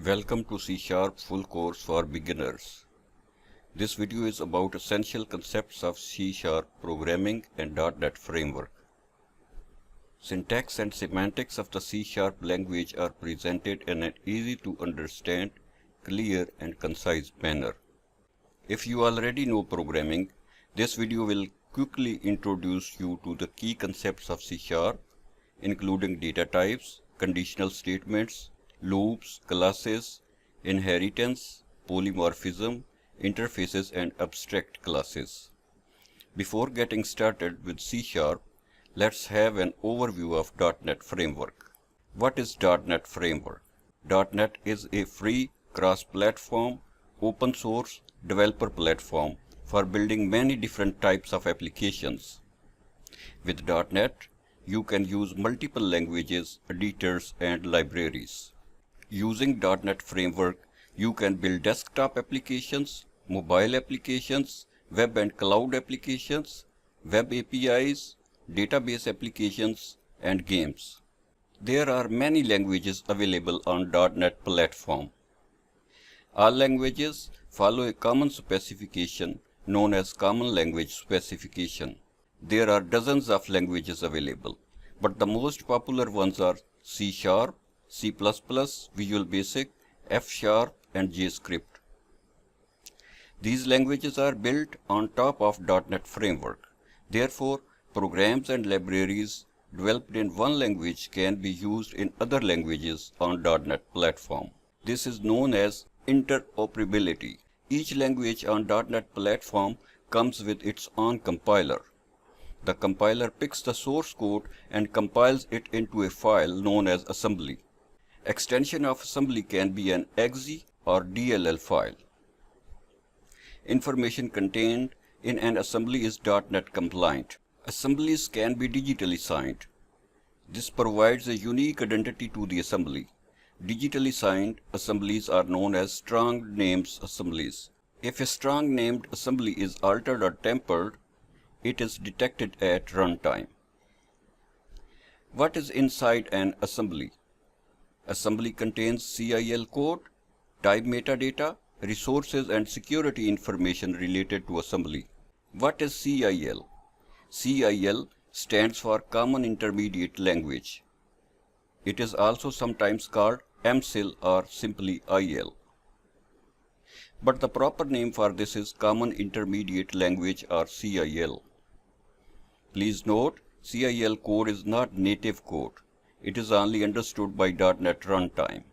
Welcome to C# full course for beginners. This video is about essential concepts of C# programming and .NET framework. Syntax and semantics of the C# language are presented in an easy to understand, clear and concise manner. If you already know programming, this video will quickly introduce you to the key concepts of C#, including data types, conditional statements, loops, classes, inheritance, polymorphism, interfaces and abstract classes. Before getting started with C#, let's have an overview of .NET framework. What is .NET framework? .NET is a free, cross-platform, open source developer platform for building many different types of applications. With .NET, you can use multiple languages, editors and libraries. Using .NET framework, you can build desktop applications, mobile applications, web and cloud applications, web APIs, database applications, and games. There are many languages available on .NET platform. All languages follow a common specification known as Common Language Specification. There are dozens of languages available, but the most popular ones are C#, C++, Visual Basic, F# and JavaScript. These languages are built on top of .NET framework. Therefore, programs and libraries developed in one language can be used in other languages on .NET platform. This is known as interoperability. Each language on .NET platform comes with its own compiler. The compiler picks the source code and compiles it into a file known as assembly. Extension of assembly can be an exe or DLL file. Information contained in an assembly is .NET compliant. Assemblies can be digitally signed. This provides a unique identity to the assembly. Digitally signed assemblies are known as strong names assemblies. If a strong named assembly is altered or tempered, it is detected at runtime. What is inside an assembly? Assembly contains CIL code, type metadata, resources and security information related to assembly. What is CIL? CIL stands for Common Intermediate Language. It is also sometimes called MCIL or simply IL. But the proper name for this is Common Intermediate Language or CIL. Please note, CIL code is not native code. It is only understood by .NET runtime.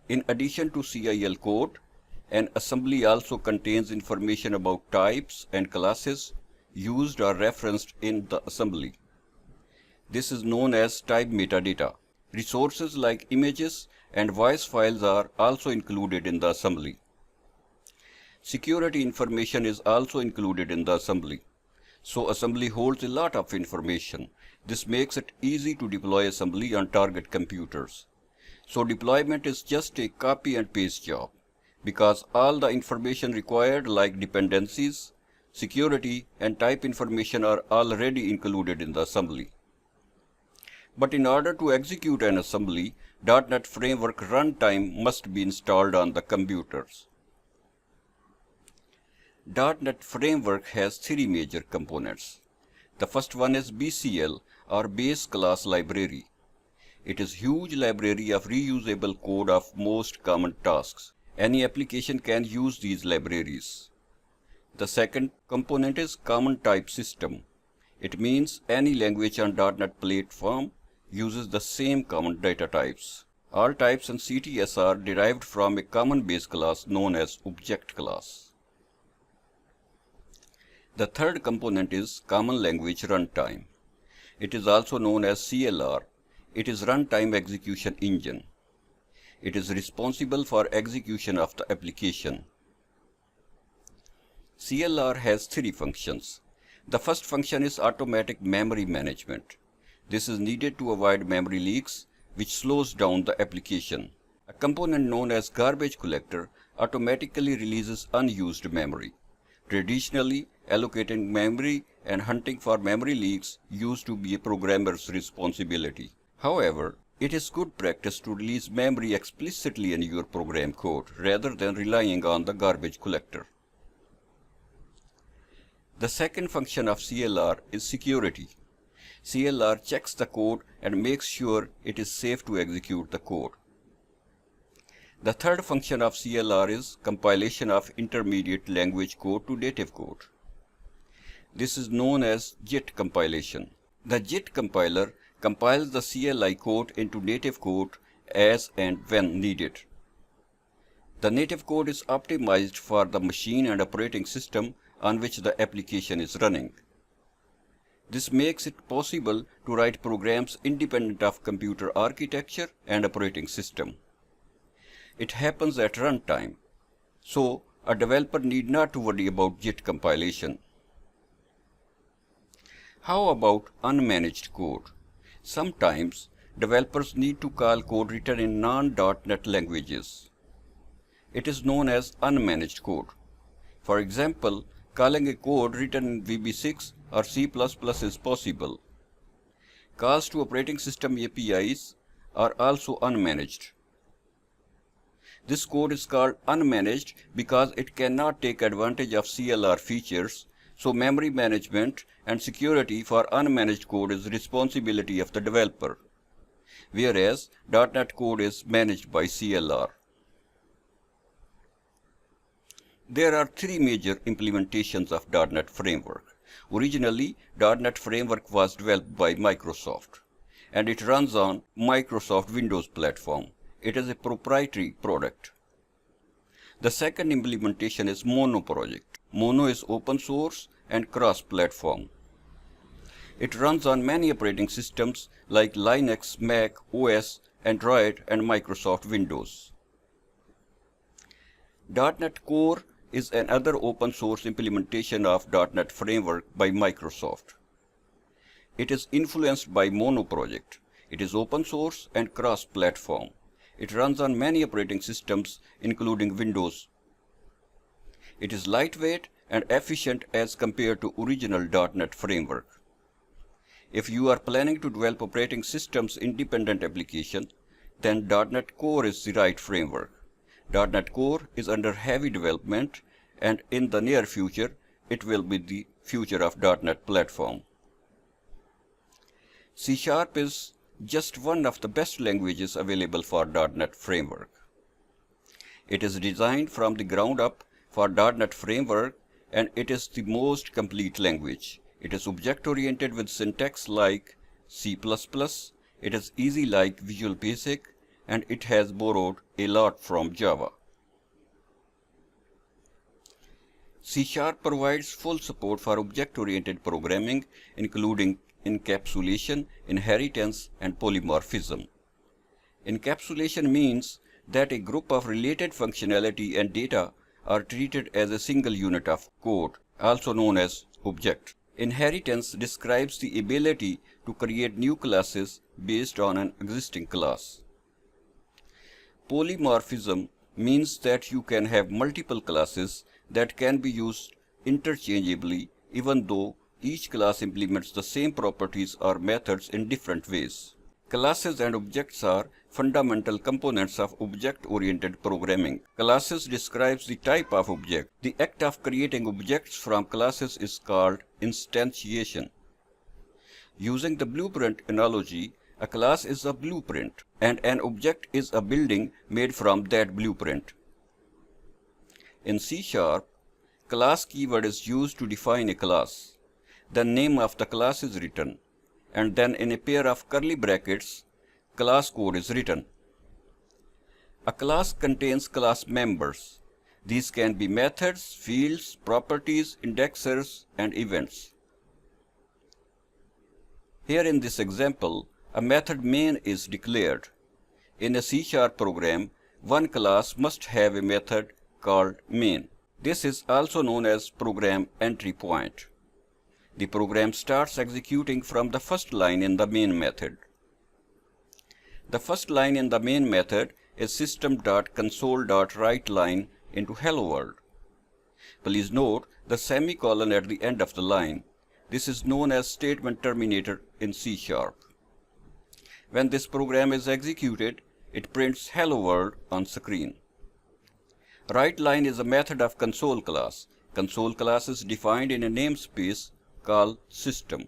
In addition to CIL code, an assembly also contains information about types and classes used or referenced in the assembly. This is known as type metadata. Resources like images and voice files are also included in the assembly. Security information is also included in the assembly. So assembly holds a lot of information. This makes it easy to deploy assembly on target computers. So deployment is just a copy and paste job, because all the information required like dependencies, security and type information are already included in the assembly. But in order to execute an assembly, .NET Framework runtime must be installed on the computers. .NET Framework has three major components. The first one is BCL or Base Class Library. It is a huge library of reusable code of most common tasks. Any application can use these libraries. The second component is Common Type System. It means any language on .NET platform uses the same common data types. All types and CTS are derived from a common base class known as object class. The third component is Common Language Runtime. It is also known as CLR. It is Runtime Execution Engine. It is responsible for execution of the application. CLR has three functions. The first function is automatic memory management. This is needed to avoid memory leaks, which slows down the application. A component known as garbage collector automatically releases unused memory. Traditionally, allocating memory and hunting for memory leaks used to be a programmer's responsibility. However, It is good practice to release memory explicitly in your program code rather than relying on the garbage collector. The second function of CLR is security. CLR checks the code and makes sure it is safe to execute the code. The third function of CLR is compilation of intermediate language code to native code. This is known as JIT compilation. The JIT compiler compiles the CLI code into native code as and when needed. The native code is optimized for the machine and operating system on which the application is running. This makes it possible to write programs independent of computer architecture and operating system. It happens at runtime, so a developer need not to worry about JIT compilation. How about unmanaged code? Sometimes developers need to call code written in non-.NET languages. It is known as unmanaged code. For example, calling a code written in VB6 or C++ is possible. Calls to operating system APIs are also unmanaged. This code is called unmanaged because it cannot take advantage of CLR features, so memory management and security for unmanaged code is responsibility of the developer, whereas .NET code is managed by CLR. There are three major implementations of .NET Framework. Originally, .NET Framework was developed by Microsoft, and it runs on Microsoft Windows platform. It is a proprietary product. The second implementation is Mono project. Mono is open source and cross-platform. It runs on many operating systems like Linux, Mac, OS, Android, and Microsoft Windows. .NET Core is another open source implementation of .NET Framework by Microsoft. It is influenced by Mono project. It is open source and cross-platform. It runs on many operating systems, including Windows. It is lightweight and efficient as compared to original .NET Framework. If you are planning to develop operating systems independent application, then .NET Core is the right framework. .NET Core is under heavy development, and in the near future, it will be the future of .NET platform. C# is just one of the best languages available for .NET Framework. It is designed from the ground up for .NET Framework, and it is the most complete language. It is object-oriented with syntax like C++, it is easy like Visual Basic, and it has borrowed a lot from Java. C# provides full support for object-oriented programming, including encapsulation, inheritance, and polymorphism. Encapsulation means that a group of related functionality and data are treated as a single unit of code, also known as object. Inheritance describes the ability to create new classes based on an existing class. Polymorphism means that you can have multiple classes that can be used interchangeably even though each class implements the same properties or methods in different ways. Classes and objects are fundamental components of object-oriented programming. Classes describes the type of object. The act of creating objects from classes is called instantiation. Using the blueprint analogy, a class is a blueprint, and an object is a building made from that blueprint. In C#, class keyword is used to define a class. The name of the class is written, and then in a pair of curly brackets, class code is written. A class contains class members. These can be methods, fields, properties, indexers, and events. Here in this example, a method main is declared. In a C# program, one class must have a method called main. This is also known as program entry point. The program starts executing from the first line in the main method. The first line in the main method is system.console.writeLine into hello world. Please note the semicolon at the end of the line. This is known as statement terminator in C#. When this program is executed, it prints Hello World on screen. WriteLine is a method of console class. Console class is defined in a namespace called system.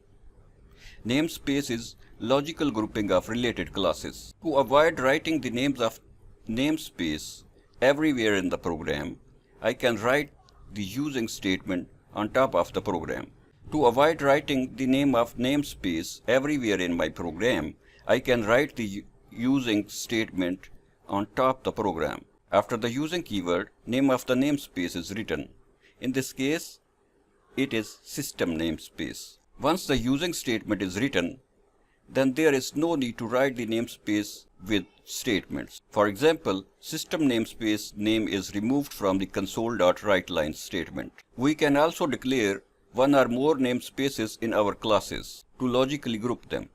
Namespace is logical grouping of related classes. To avoid writing the names of namespace everywhere in the program, I can write the using statement on top of the program. To avoid writing the name of namespace everywhere in my program, I can write the using statement on top of the program. After the using keyword, name of the namespace is written. In this case, it is system namespace. Once the using statement is written, then there is no need to write the namespace with statements. For example, system namespace name is removed from the console.WriteLine statement. We can also declare one or more namespaces in our classes to logically group them.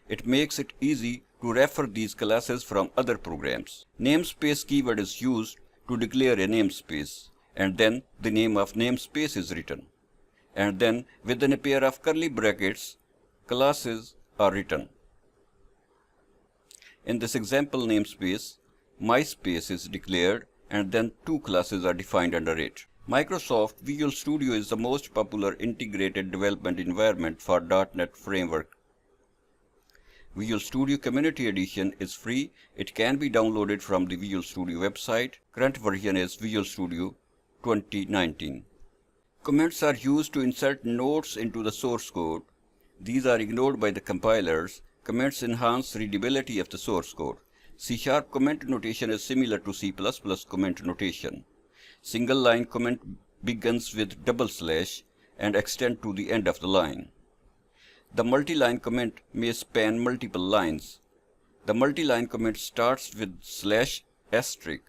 It makes it easy to refer these classes from other programs. Namespace keyword is used to declare a namespace, and then the name of namespace is written. And then within a pair of curly brackets, classes are written. In this example namespace, MySpace is declared and then two classes are defined under it. Microsoft Visual Studio is the most popular integrated development environment for .NET framework. Visual Studio Community Edition is free. It can be downloaded from the Visual Studio website. Current version is Visual Studio 2019. Comments are used to insert notes into the source code. These are ignored by the compilers. Comments enhance readability of the source code. C# comment notation is similar to C++ comment notation. Single line comment begins with double slash and extend to the end of the line. The multi-line comment may span multiple lines. The multi-line comment starts with slash asterisk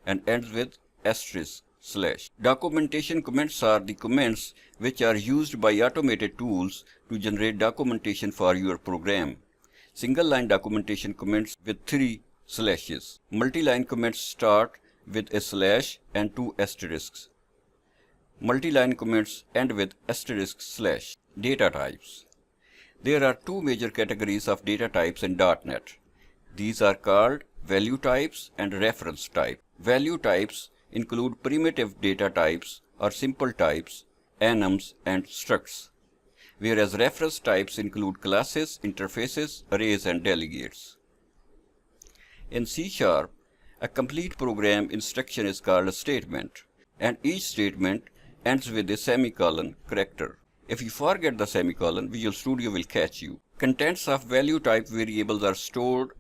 and ends with asterisk slash. Documentation comments are the comments which are used by automated tools to generate documentation for your program. Single-line documentation comments with 3 slashes. Multi-line comments start with a slash and 2 asterisks. Multi-line comments end with asterisk slash. Data types. There are two major categories of data types in .NET. These are called value types and reference type. Value types include primitive data types or simple types, enums, and structs, whereas reference types include classes, interfaces, arrays, and delegates. In C#, a complete program instruction is called a statement, and each statement ends with a semicolon character. If you forget the semicolon, Visual Studio will catch you. Contents of value type variables are stored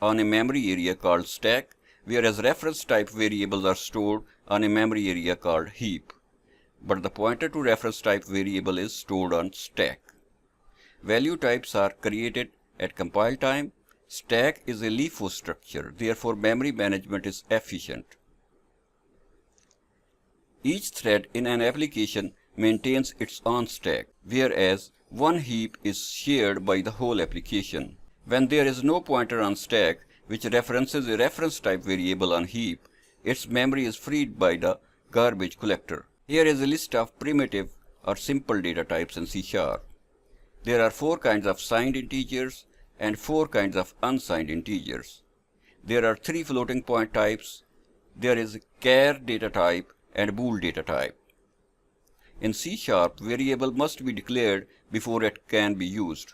on a memory area called stack, whereas reference type variables are stored on a memory area called heap. But the pointer to reference type variable is stored on stack. Value types are created at compile time. Stack is a LIFO structure, therefore memory management is efficient. Each thread in an application maintains its own stack, whereas one heap is shared by the whole application. When there is no pointer on stack, which references a reference type variable on heap, its memory is freed by the garbage collector. Here is a list of primitive or simple data types in C#. There are 4 kinds of signed integers and 4 kinds of unsigned integers. There are 3 floating point types. There is a char data type and bool data type. In C#, variable must be declared before it can be used.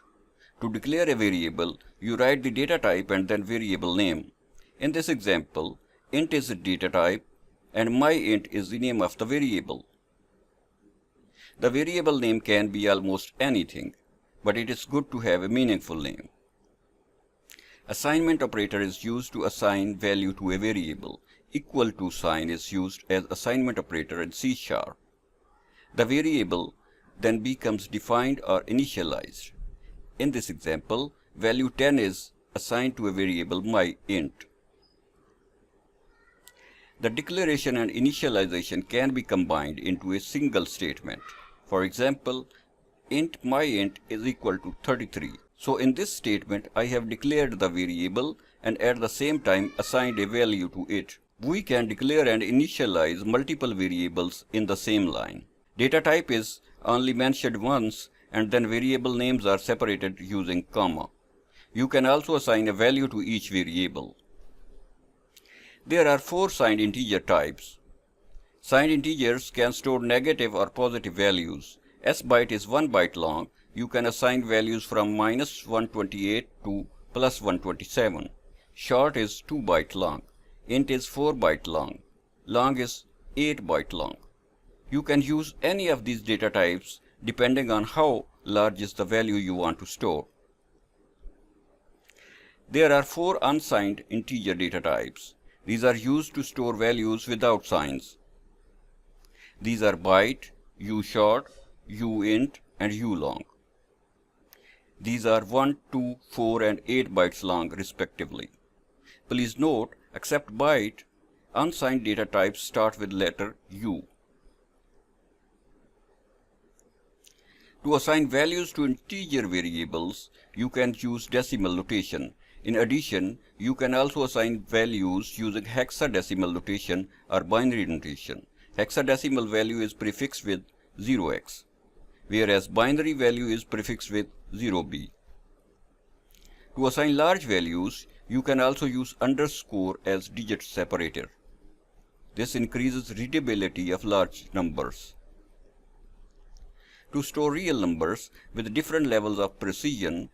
To declare a variable, you write the data type and then variable name. In this example, int is a data type and myInt is the name of the variable. The variable name can be almost anything, but it is good to have a meaningful name. Assignment operator is used to assign value to a variable. Equal to sign is used as assignment operator in C#. The variable then becomes defined or initialized. In this example, value 10 is assigned to a variable myInt. The declaration and initialization can be combined into a single statement. For example, int myInt is equal to 33. So in this statement, I have declared the variable and at the same time assigned a value to it. We can declare and initialize multiple variables in the same line. Data type is only mentioned once and then variable names are separated using comma. You can also assign a value to each variable. There are 4 signed integer types. Signed integers can store negative or positive values. S byte is 1 byte long. You can assign values from -128 to +127. Short is 2 byte long. Int is 4 byte long. Long is 8 byte long. You can use any of these data types depending on how large is the value you want to store. There are 4 unsigned integer data types. These are used to store values without signs. These are byte, ushort, uint, and ulong. These are 1, 2, 4, and 8 bytes long respectively. Please note, except byte, unsigned data types start with letter U. To assign values to integer variables, you can use decimal notation. In addition, you can also assign values using hexadecimal notation or binary notation. Hexadecimal value is prefixed with 0x, whereas binary value is prefixed with 0b. To assign large values, you can also use underscore as digit separator. This increases readability of large numbers. To store real numbers with different levels of precision,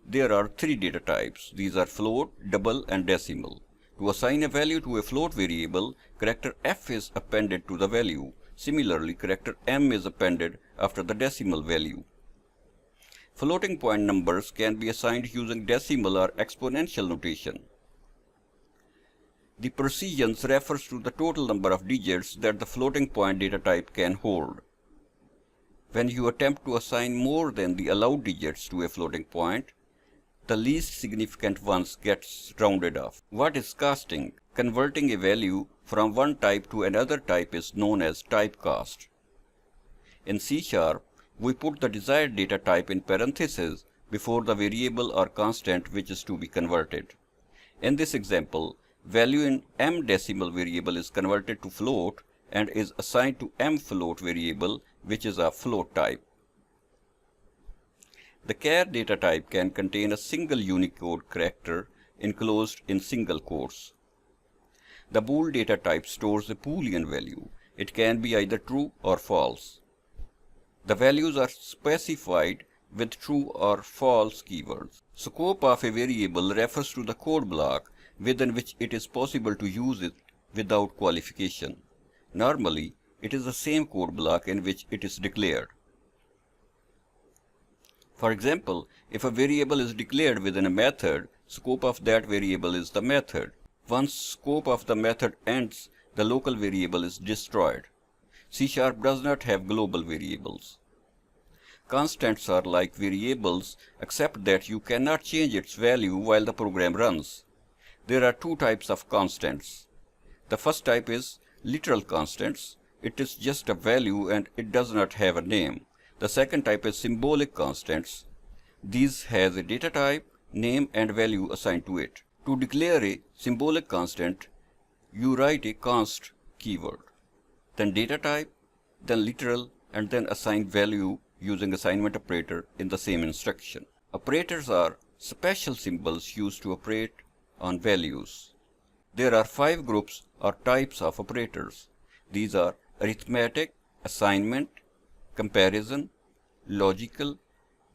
there are 3 data types. These are float, double, and decimal. To assign a value to a float variable, character f is appended to the value. Similarly, character m is appended after the decimal value. Floating point numbers can be assigned using decimal or exponential notation. The precision refers to the total number of digits that the floating point data type can hold. When you attempt to assign more than the allowed digits to a floating point, the least significant ones gets rounded off. What is casting? Converting a value from one type to another type is known as typecast. In C#, we put the desired data type in parentheses before the variable or constant which is to be converted. In this example, value in m decimal variable is converted to float and is assigned to m float variable, which is a float type. The char data type can contain a single Unicode character enclosed in single quotes. The bool data type stores a Boolean value. It can be either true or false. The values are specified with true or false keywords. Scope of a variable refers to the code block within which it is possible to use it without qualification. Normally, it is the same code block in which it is declared. For example, if a variable is declared within a method, scope of that variable is the method. Once scope of the method ends, the local variable is destroyed. C# does not have global variables. Constants are like variables except that you cannot change its value while the program runs. There are 2 types of constants. The first type is literal constants. It is just a value and it does not have a name. The second type is symbolic constants. These has a data type, name, and value assigned to it. To declare a symbolic constant, you write a const keyword, then data type, then literal, and then assign value using assignment operator in the same instruction. Operators are special symbols used to operate on values. There are 5 groups or types of operators. These are arithmetic, assignment, comparison, logical,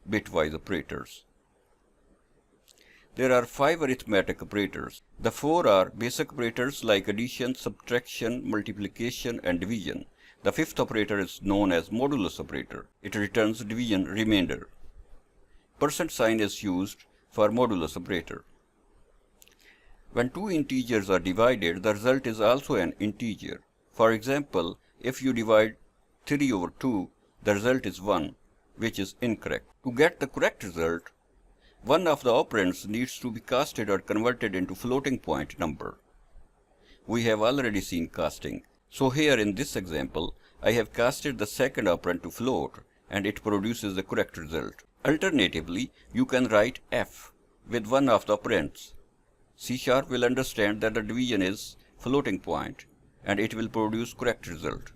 bitwise operators. There are 5 arithmetic operators. The 4 are basic operators like addition, subtraction, multiplication, and division. The 5th operator is known as modulus operator. It returns division remainder. % sign is used for modulus operator. When 2 integers are divided, the result is also an integer. For example, if you divide 3 over 2, the result is 1, which is incorrect. To get the correct result, one of the operands needs to be casted or converted into floating point number. We have already seen casting. So here in this example, I have casted the second operand to float and it produces the correct result. Alternatively, you can write f with one of the operands. C# will understand that the division is floating point and it will produce correct result.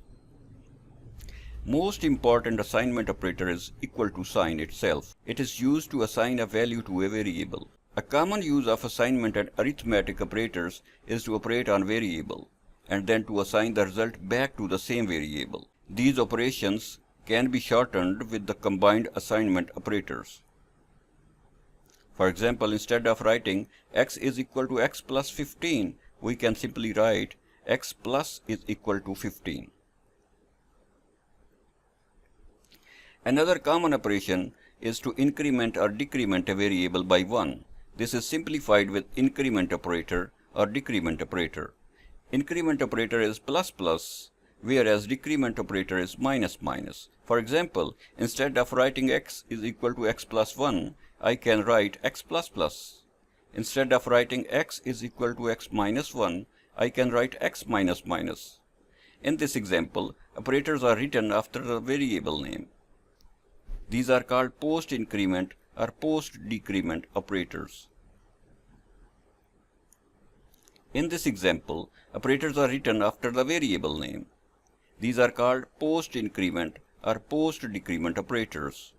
Most important assignment operator is equal to sign itself. It is used to assign a value to a variable. A common use of assignment and arithmetic operators is to operate on variable and then to assign the result back to the same variable. These operations can be shortened with the combined assignment operators. For example, instead of writing x is equal to x plus 15, we can simply write x plus is equal to 15. Another common operation is to increment or decrement a variable by 1. This is simplified with increment operator or decrement operator. Increment operator is plus plus, whereas decrement operator is minus minus. For example, instead of writing x is equal to x plus 1, I can write x plus plus. Instead of writing x is equal to x minus 1, I can write x minus minus. In this example, operators are written after the variable name. These are called post-increment or post-decrement operators. In this example, operators are written after the variable name. These are called post-increment or post-decrement operators.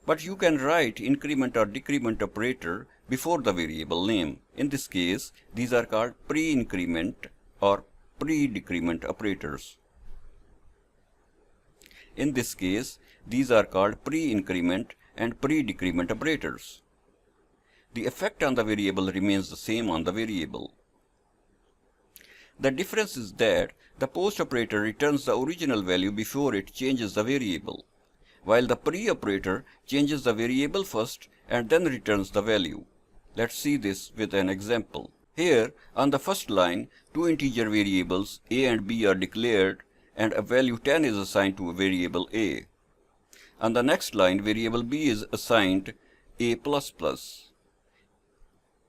But you can write increment or decrement operator before the variable name. In this case, these are called pre-increment or pre-decrement operators. In this case, these are called pre-increment and pre-decrement operators. The effect on the variable remains the same on the variable. The difference is that the post operator returns the original value before it changes the variable, while the pre operator changes the variable first and then returns the value. Let's see this with an example. Here, on the first line, two integer variables a and b are declared and a value 10 is assigned to a variable a. On the next line, variable b is assigned a++.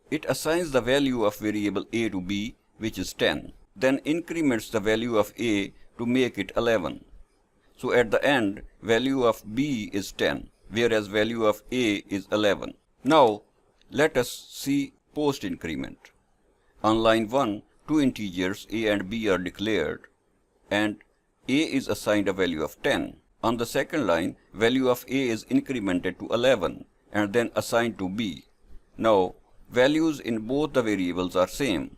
It assigns the value of variable a to b, which is 10, then increments the value of a to make it 11. So at the end, value of b is 10, whereas value of a is 11. Now, let us see post increment. On line 1, two integers a and b are declared, and a is assigned a value of 10. On the second line, value of a is incremented to 11 and then assigned to b. Now, values in both the variables are same.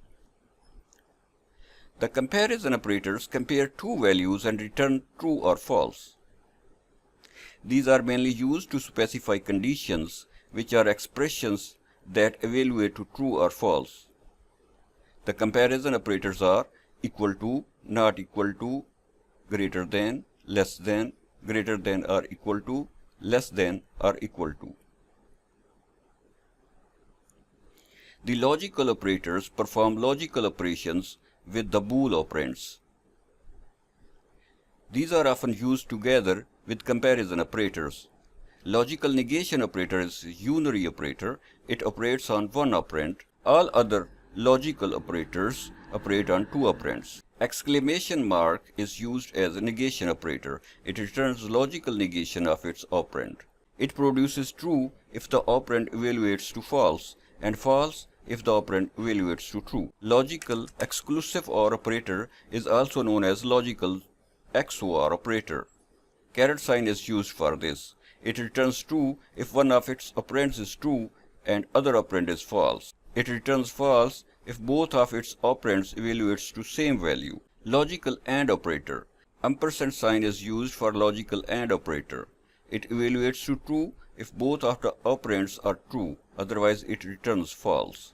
The comparison operators compare two values and return true or false. These are mainly used to specify conditions, which are expressions that evaluate to true or false. The comparison operators are equal to, not equal to, greater than, less than, greater than or equal to, less than or equal to. The logical operators perform logical operations with the bool operands. These are often used together with comparison operators. Logical negation operator is a unary operator. It operates on one operand. All other logical operators operate on two operands. Exclamation mark is used as a negation operator. It returns logical negation of its operand. It produces true if the operand evaluates to false, and false if the operand evaluates to true. Logical exclusive OR operator is also known as logical XOR operator. Caret sign is used for this. It returns true if one of its operands is true and other operand is false. It returns false if both of its operands evaluates to same value. Logical AND operator. Ampersand sign is used for logical AND operator. It evaluates to true if both of the operands are true, otherwise it returns false.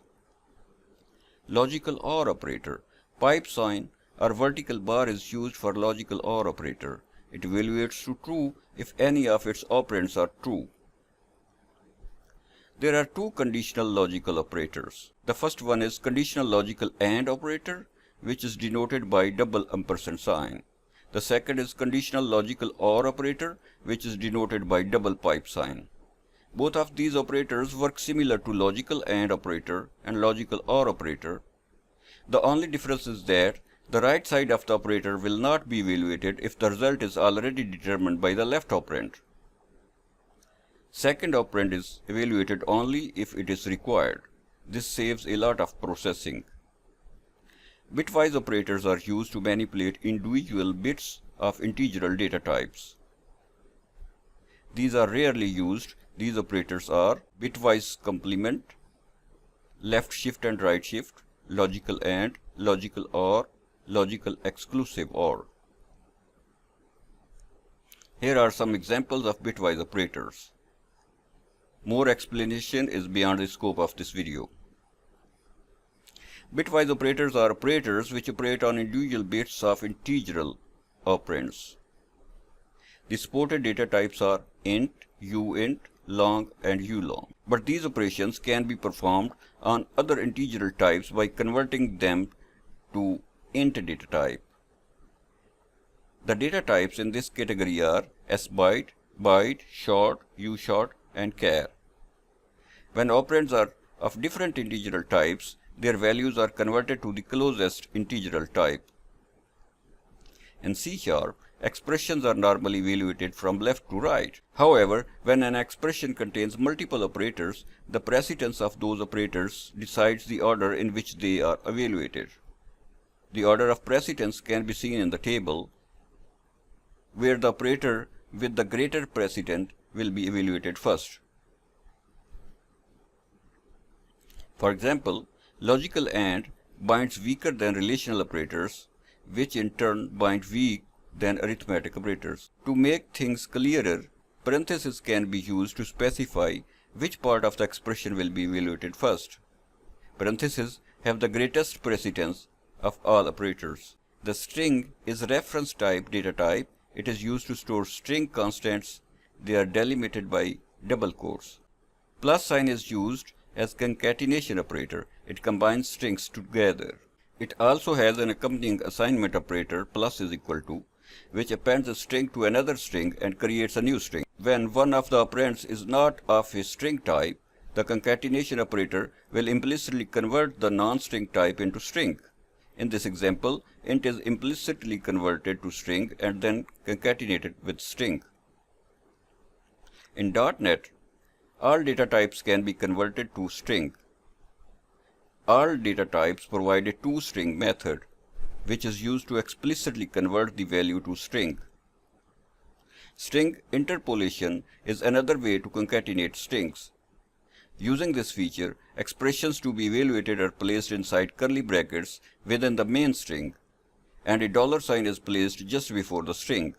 Logical OR operator. Pipe sign or vertical bar is used for logical OR operator. It evaluates to true if any of its operands are true. There are two conditional logical operators. The first one is conditional logical AND operator, which is denoted by double ampersand sign. The second is conditional logical OR operator, which is denoted by double pipe sign. Both of these operators work similar to logical AND operator and logical OR operator. The only difference is that the right side of the operator will not be evaluated if the result is already determined by the left operand. Second operand is evaluated only if it is required. This saves a lot of processing. Bitwise operators are used to manipulate individual bits of integral data types. These are rarely used These operators are bitwise complement, left shift and right shift, logical AND, logical OR, logical exclusive OR. Here are some examples of bitwise operators. More explanation is beyond the scope of this video. Bitwise operators are operators which operate on individual bits of integral operands. The supported data types are int, uint, long, and ulong. But these operations can be performed on other integral types by converting them to int data type. The data types in this category are sbyte, byte, short, ushort, and char. When operands are of different integral types, their values are converted to the closest integral type. In C#, expressions are normally evaluated from left to right. However, when an expression contains multiple operators, the precedence of those operators decides the order in which they are evaluated. The order of precedence can be seen in the table, where the operator with the greater precedent will be evaluated first. For example, logical AND binds weaker than relational operators, which in turn bind weak than arithmetic operators. To make things clearer, parentheses can be used to specify which part of the expression will be evaluated first. Parentheses have the greatest precedence of all operators. The string is reference type data type. It is used to store string constants. They are delimited by double quotes. Plus sign is used as concatenation operator. It combines strings together. It also has an accompanying assignment operator, plus is equal to, which appends a string to another string and creates a new string. When one of the operands is not of a string type, the concatenation operator will implicitly convert the non-string type into string. In this example, int is implicitly converted to string and then concatenated with string. In .NET, all data types can be converted to string. All data types provide a toString method, which is used to explicitly convert the value to string. String interpolation is another way to concatenate strings. Using this feature, expressions to be evaluated are placed inside curly brackets within the main string, and a $sign is placed just before the string.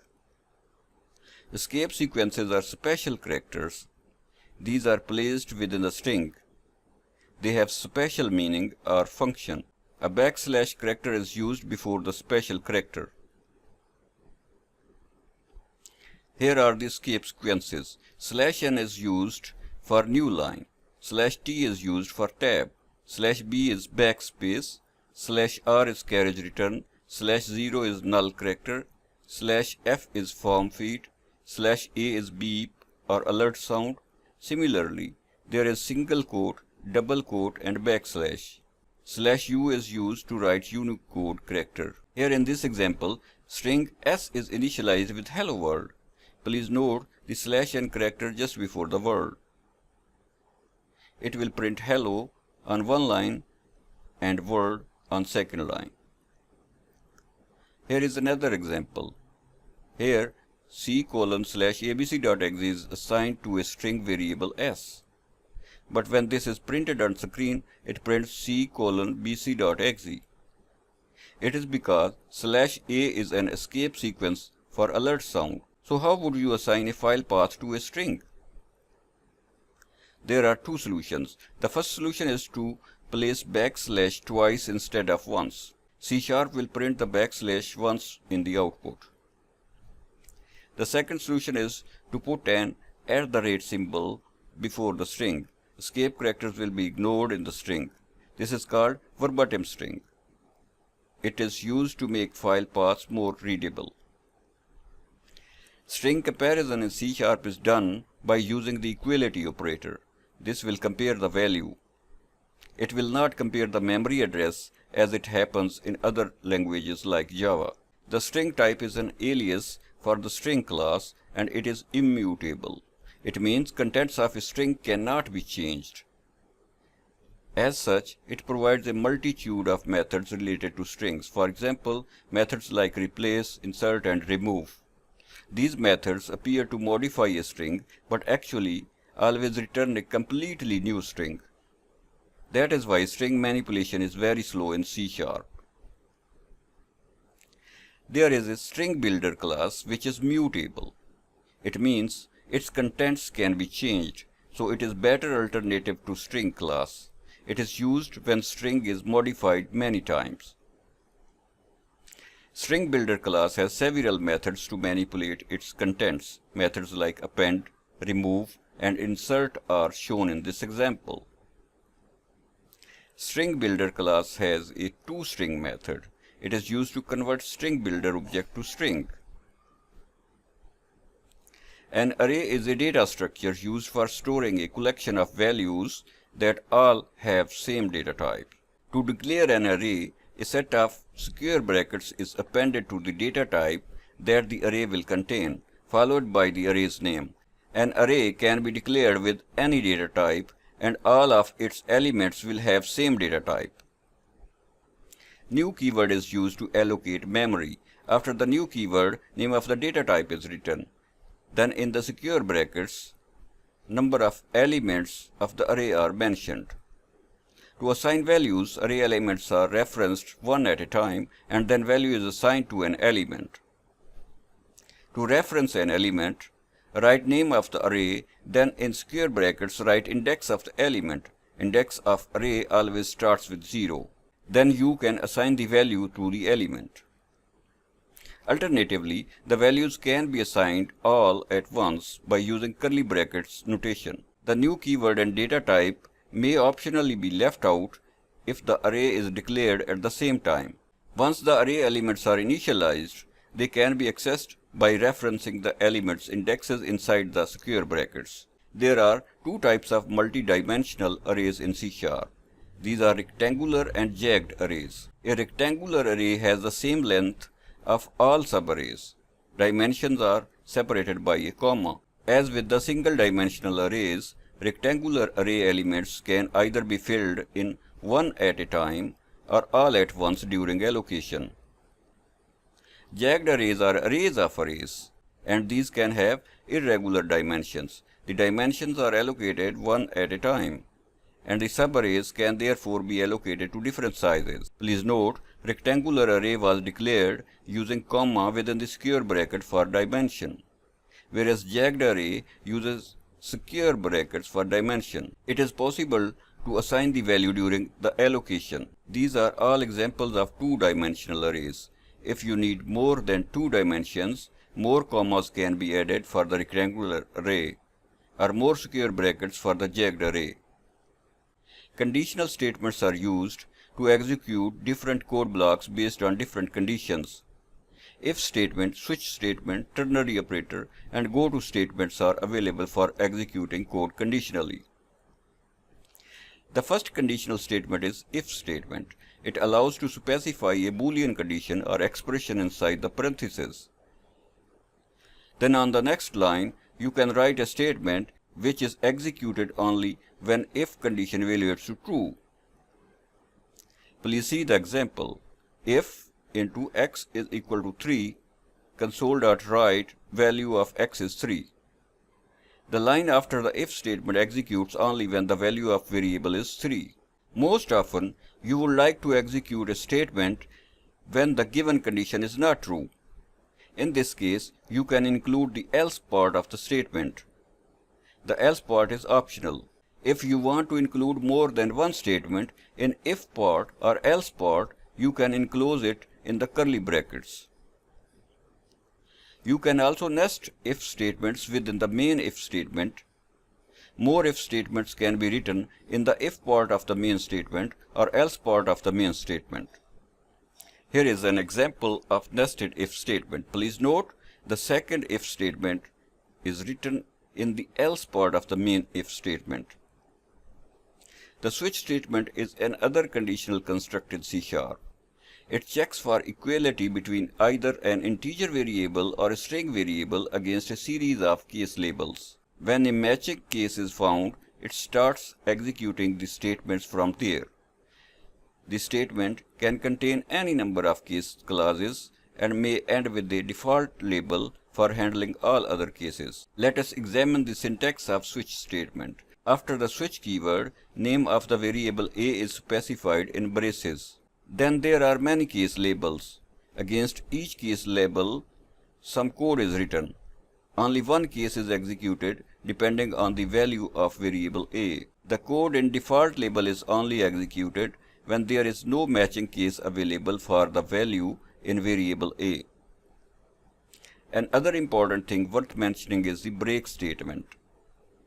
Escape sequences are special characters. These are placed within the string. They have special meaning or function. A backslash character is used before the special character. Here are the escape sequences. /n is used for new line. /t is used for tab. /b is backspace. /r is carriage return. /0 is null character. /f is form feed. /a is beep or alert sound. Similarly, there is single quote, double quote, and backslash. /u is used to write Unicode character. Here in this example, string s is initialized with hello world. Please note the /n character just before the word. It will print hello on one line and word on second line. Here is another example. Here c:/abc.exe is assigned to a string variable s. But when this is printed on screen, it prints c:/bc.exe. It is because /a is an escape sequence for alert sound. So how would you assign a file path to a string? There are two solutions. The first solution is to place backslash twice instead of once. C# will print the backslash once in the output. The second solution is to put an @ before the string. Escape characters will be ignored in the string. This is called verbatim string. It is used to make file paths more readable. String comparison in C# is done by using the equality operator. This will compare the value. It will not compare the memory address as it happens in other languages like Java. The string type is an alias for the string class and it is immutable. It means contents of a string cannot be changed. As such, it provides a multitude of methods related to strings. For example, methods like replace, insert, and remove. These methods appear to modify a string, but actually always return a completely new string. That is why string manipulation is very slow in C#. There is a string builder class which is mutable. It means its contents can be changed, so it is better alternative to string class. It is used when string is modified many times. String builder class has several methods to manipulate its contents. Methods like append, remove, and insert are shown in this example. String builder class has a toString method. It is used to convert string builder object to string. An array is a data structure used for storing a collection of values that all have same data type. To declare an array, a set of square brackets is appended to the data type that the array will contain, followed by the array's name. An array can be declared with any data type, and all of its elements will have same data type. New keyword is used to allocate memory. After the new keyword, name of the data type is written. Then in the square brackets, number of elements of the array are mentioned. To assign values, array elements are referenced one at a time, and then value is assigned to an element. To reference an element, write name of the array, then in square brackets write index of the element. Index of array always starts with 0. Then you can assign the value to the element. Alternatively, the values can be assigned all at once by using curly brackets notation. The new keyword and data type may optionally be left out if the array is declared at the same time. Once the array elements are initialized, they can be accessed by referencing the elements' indexes inside the square brackets. There are two types of multi-dimensional arrays in C#. These are rectangular and jagged arrays. A rectangular array has the same length of all subarrays. Dimensions are separated by a comma. As with the single-dimensional arrays, rectangular array elements can either be filled in one at a time or all at once during allocation. Jagged arrays are arrays of arrays, and these can have irregular dimensions. The dimensions are allocated one at a time, and the subarrays can therefore be allocated to different sizes. Please note, rectangular array was declared using comma within the square bracket for dimension, whereas jagged array uses square brackets for dimension. It is possible to assign the value during the allocation. These are all examples of two-dimensional arrays. If you need more than 2 dimensions, more commas can be added for the rectangular array, or more square brackets for the jagged array. Conditional statements are used to execute different code blocks based on different conditions. If statement, switch statement, ternary operator, and goto statements are available for executing code conditionally. The first conditional statement is if statement. It allows to specify a Boolean condition or expression inside the parentheses. Then on the next line, you can write a statement which is executed only when if condition evaluates to true. Please see the example. If into x is equal to 3, console.write value of x is 3. The line after the if statement executes only when the value of variable is 3. Most often, you would like to execute a statement when the given condition is not true. In this case, you can include the else part of the statement. The else part is optional. If you want to include more than one statement in if part or else part, you can enclose it in the curly brackets. You can also nest if statements within the main if statement. More if statements can be written in the if part of the main statement or else part of the main statement. Here is an example of nested if statement. Please note, the second if statement is written in the else part of the main if statement. The switch statement is another conditional construct in C#. It checks for equality between either an integer variable or a string variable against a series of case labels. When a matching case is found, it starts executing the statements from there. The statement can contain any number of case clauses and may end with a default label for handling all other cases. Let us examine the syntax of switch statement. After the switch keyword, name of the variable a is specified in braces. Then there are many case labels. Against each case label, some code is written. Only one case is executed depending on the value of variable a. The code in default label is only executed when there is no matching case available for the value in variable a. Another important thing worth mentioning is the break statement.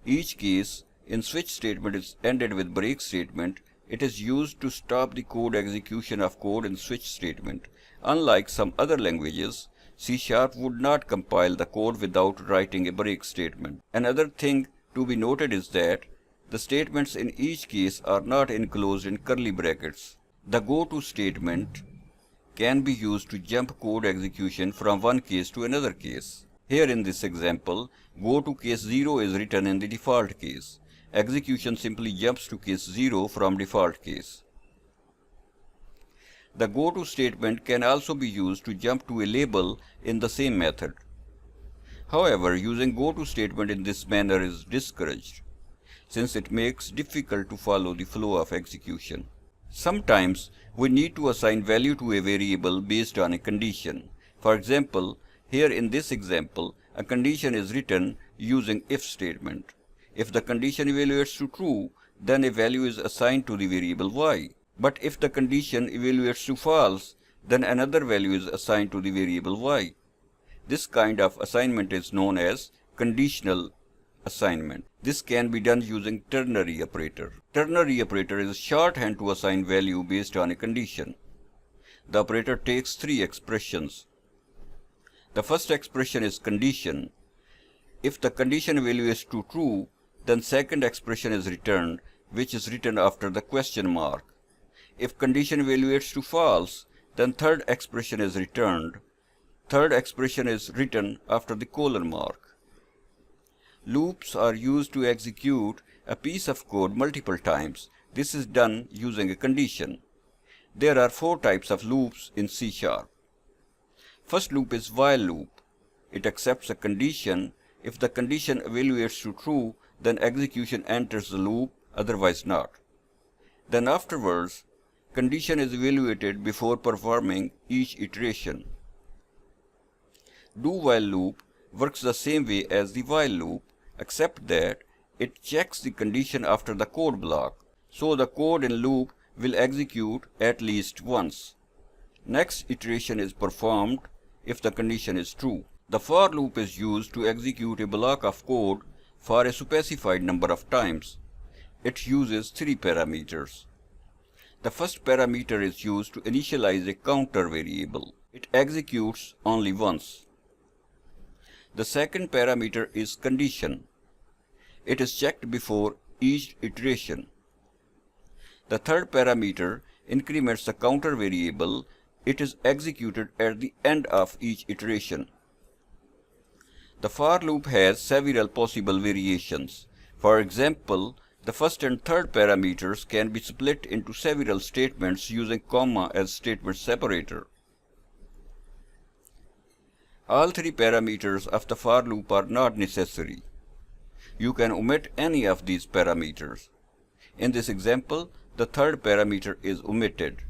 Each case in switch statement is ended with break statement. It is used to stop the code execution of code in switch statement. Unlike some other languages, C# would not compile the code without writing a break statement. Another thing to be noted is that the statements in each case are not enclosed in curly brackets. The goto statement can be used to jump code execution from one case to another case. Here in this example, go to case 0 is written in the default case. Execution simply jumps to case 0 from default case. The goto statement can also be used to jump to a label in the same method. However, using goto statement in this manner is discouraged, since it makes difficult to follow the flow of execution. Sometimes we need to assign value to a variable based on a condition. For example, here in this example, a condition is written using if statement. If the condition evaluates to true, then a value is assigned to the variable y. But if the condition evaluates to false, then another value is assigned to the variable y. This kind of assignment is known as conditional assignment. This can be done using ternary operator. Ternary operator is shorthand to assign value based on a condition. The operator takes three expressions. The first expression is condition. If the condition evaluates to true, then second expression is returned, which is written after the question mark. If condition evaluates to false, then third expression is returned. Third expression is written after the colon mark. Loops are used to execute a piece of code multiple times. This is done using a condition. There are 4 types of loops in C#. First loop is while loop. It accepts a condition. If the condition evaluates to true, then execution enters the loop, otherwise not. Then afterwards, condition is evaluated before performing each iteration. Do while loop works the same way as the while loop, except that it checks the condition after the code block, so the code in loop will execute at least once. Next iteration is performed if the condition is true. The for loop is used to execute a block of code for a specified number of times. It uses 3 parameters. The first parameter is used to initialize a counter variable. It executes only once. The second parameter is condition. It is checked before each iteration. The third parameter increments the counter variable. It is executed at the end of each iteration. The for loop has several possible variations. For example, the first and third parameters can be split into several statements using comma as statement separator. All 3 parameters of the for loop are not necessary. You can omit any of these parameters. In this example, the third parameter is omitted.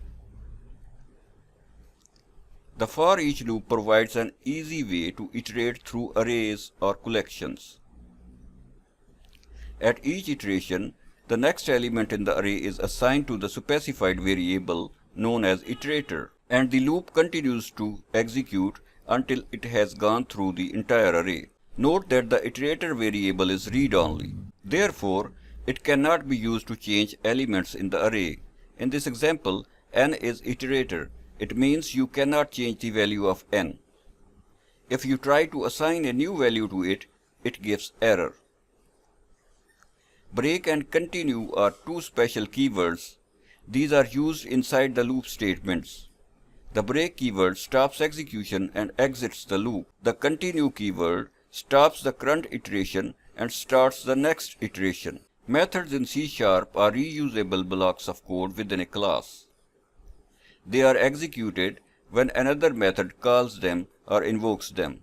The for each loop provides an easy way to iterate through arrays or collections. At each iteration, the next element in the array is assigned to the specified variable known as iterator, and the loop continues to execute until it has gone through the entire array. Note that the iterator variable is read-only. Therefore, it cannot be used to change elements in the array. In this example, n is iterator. It means you cannot change the value of n. If you try to assign a new value to it, it gives error. Break and continue are 2 special keywords. These are used inside the loop statements. The break keyword stops execution and exits the loop. The continue keyword stops the current iteration and starts the next iteration. Methods in C# are reusable blocks of code within a class. They are executed when another method calls them or invokes them.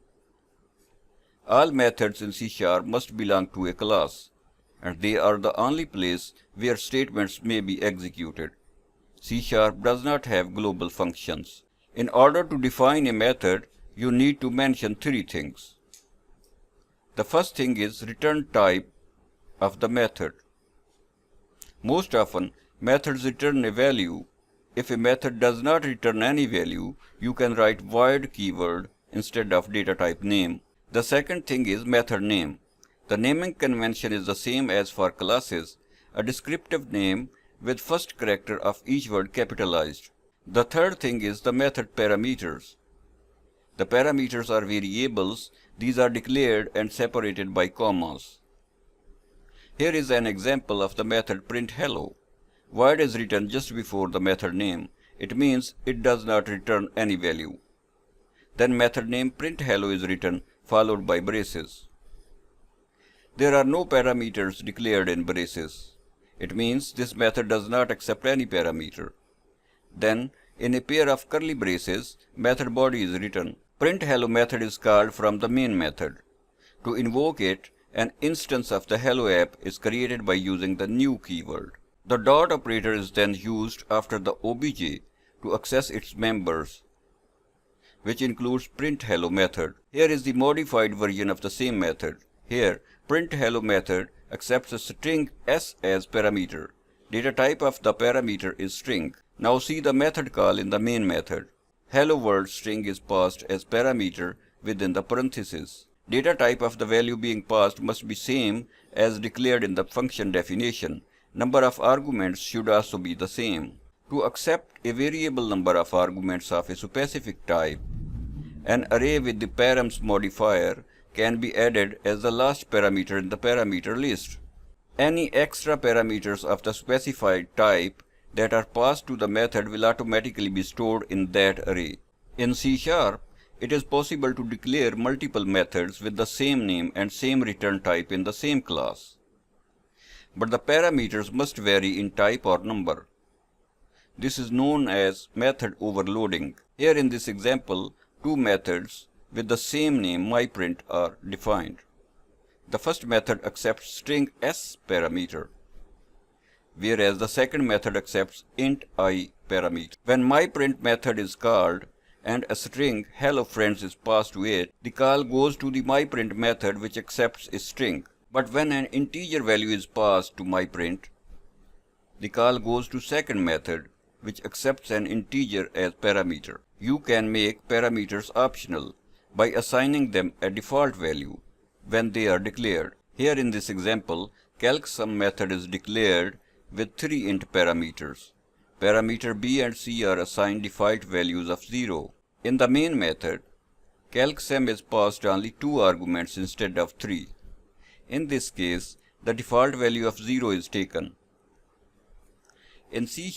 All methods in C# must belong to a class, and they are the only place where statements may be executed. C# does not have global functions. In order to define a method, you need to mention three things. The first thing is return type of the method. Most often, methods return a value. If a method does not return any value, you can write void keyword instead of data type name. The second thing is method name. The naming convention is the same as for classes, a descriptive name with first character of each word capitalized. The third thing is the method parameters. The parameters are variables. These are declared and separated by commas. Here is an example of the method printHello. Void is written just before the method name. It means it does not return any value. Then method name printHello is written followed by braces. There are no parameters declared in braces. It means this method does not accept any parameter. Then, in a pair of curly braces, method body is written. PrintHello method is called from the main method. To invoke it, an instance of the Hello app is created by using the new keyword. The dot operator is then used after the obj to access its members, which includes PrintHello method. Here is the modified version of the same method. Here, PrintHello method accepts a string s as parameter. Data type of the parameter is string. Now see the method call in the main method. Hello world string is passed as parameter within the parentheses. Data type of the value being passed must be same as declared in the function definition. Number of arguments should also be the same. To accept a variable number of arguments of a specific type, an array with the params modifier can be added as the last parameter in the parameter list. Any extra parameters of the specified type that are passed to the method will automatically be stored in that array. In C#, it is possible to declare multiple methods with the same name and same return type in the same class. But the parameters must vary in type or number. This is known as method overloading. Here in this example, two methods with the same name myPrint are defined. The first method accepts string s parameter, whereas the second method accepts int I parameter. When myPrint method is called and a string hello friends is passed to it, the call goes to the myPrint method which accepts a string. But when an integer value is passed to myPrint, the call goes to second method which accepts an integer as parameter. You can make parameters optional by assigning them a default value when they are declared. Here in this example, calcsum method is declared with three int parameters. Parameter b and c are assigned default values of 0. In the main method, calcsum is passed only 2 arguments instead of 3. In this case, the default value of 0 is taken. In C#,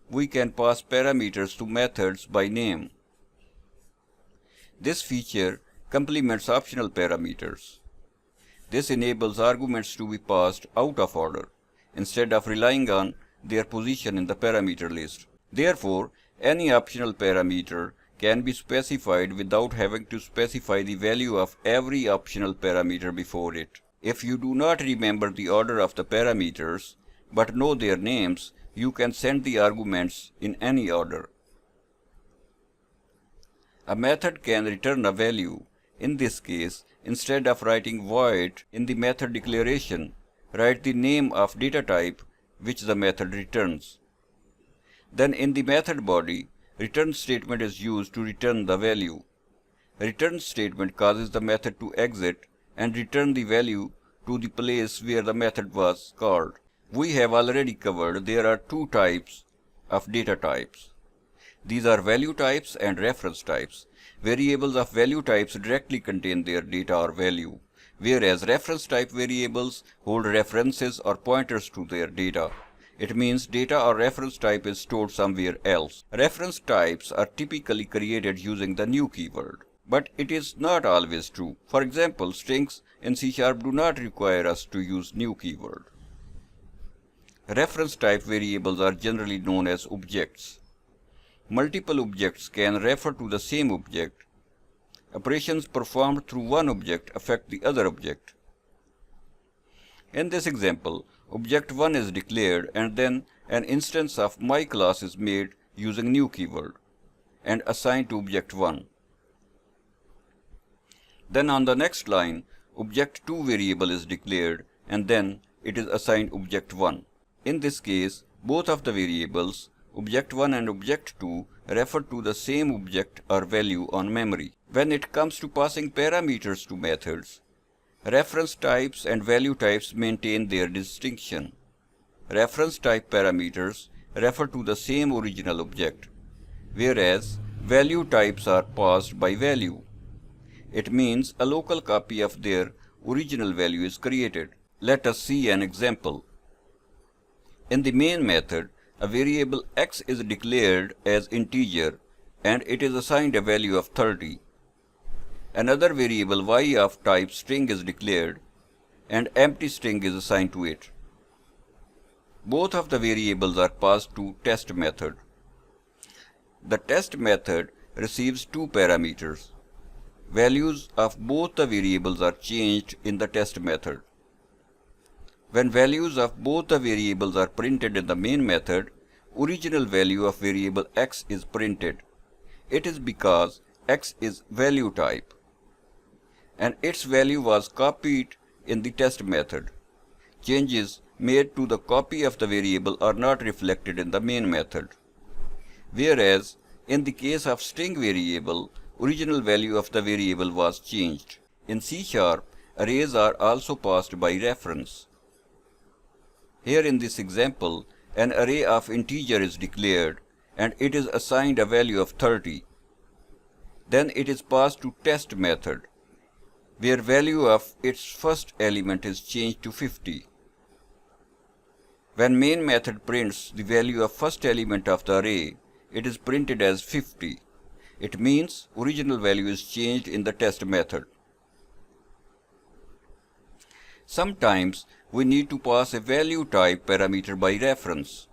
we can pass parameters to methods by name. This feature complements optional parameters. This enables arguments to be passed out of order, instead of relying on their position in the parameter list. Therefore, any optional parameter can be specified without having to specify the value of every optional parameter before it. If you do not remember the order of the parameters, but know their names, you can send the arguments in any order. A method can return a value. In this case, instead of writing void in the method declaration, write the name of data type which the method returns. Then in the method body, return statement is used to return the value. Return statement causes the method to exit and return the value to the place where the method was called. We have already covered there are two types of data types. These are value types and reference types. Variables of value types directly contain their data or value, whereas reference type variables hold references or pointers to their data. It means data or reference type is stored somewhere else. Reference types are typically created using the new keyword. But it is not always true. For example, strings in C# do not require us to use new keyword. Reference type variables are generally known as objects. Multiple objects can refer to the same object. Operations performed through one object affect the other object. In this example, object 1 is declared and then an instance of my class is made using new keyword and assigned to object 1. Then on the next line, object 2 variable is declared and then it is assigned object 1. In this case, both of the variables, object 1 and object 2, refer to the same object or value on memory. When it comes to passing parameters to methods, reference types and value types maintain their distinction. Reference type parameters refer to the same original object, whereas value types are passed by value. It means a local copy of their original value is created. Let us see an example. In the main method, a variable x is declared as integer and it is assigned a value of 30. Another variable y of type string is declared and empty string is assigned to it. Both of the variables are passed to test method. The test method receives two parameters. Values of both the variables are changed in the test method. When values of both the variables are printed in the main method, original value of variable x is printed. It is because x is value type and its value was copied in the test method. Changes made to the copy of the variable are not reflected in the main method. Whereas, in the case of string variable, original value of the variable was changed. In C#, arrays are also passed by reference. Here in this example, an array of integer is declared and it is assigned a value of 30. Then it is passed to test method, where value of its first element is changed to 50. When main method prints the value of first element of the array, it is printed as 50. It means original value is changed in the test method. Sometimes we need to pass a value type parameter by reference.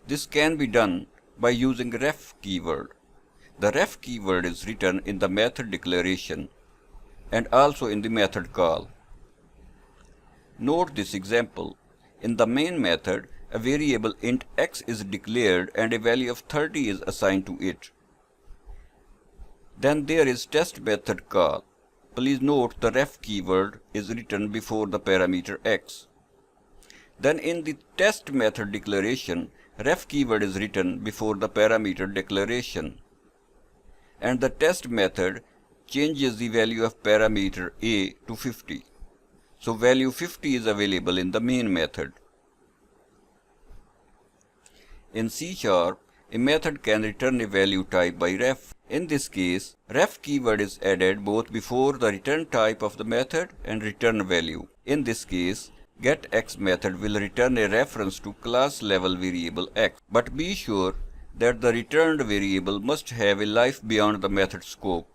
This can be done by using ref keyword. The ref keyword is written in the method declaration and also in the method call. Note this example. In the main method, a variable int x is declared and a value of 30 is assigned to it. Then there is test method call. Please note the ref keyword is written before the parameter x. Then in the test method declaration, ref keyword is written before the parameter declaration. And the test method changes the value of parameter a to 50. So value 50 is available in the main method. In C#, a method can return a value type by ref. In this case, ref keyword is added both before the return type of the method and return value. In this case, getX method will return a reference to class level variable x. But be sure that the returned variable must have a life beyond the method scope.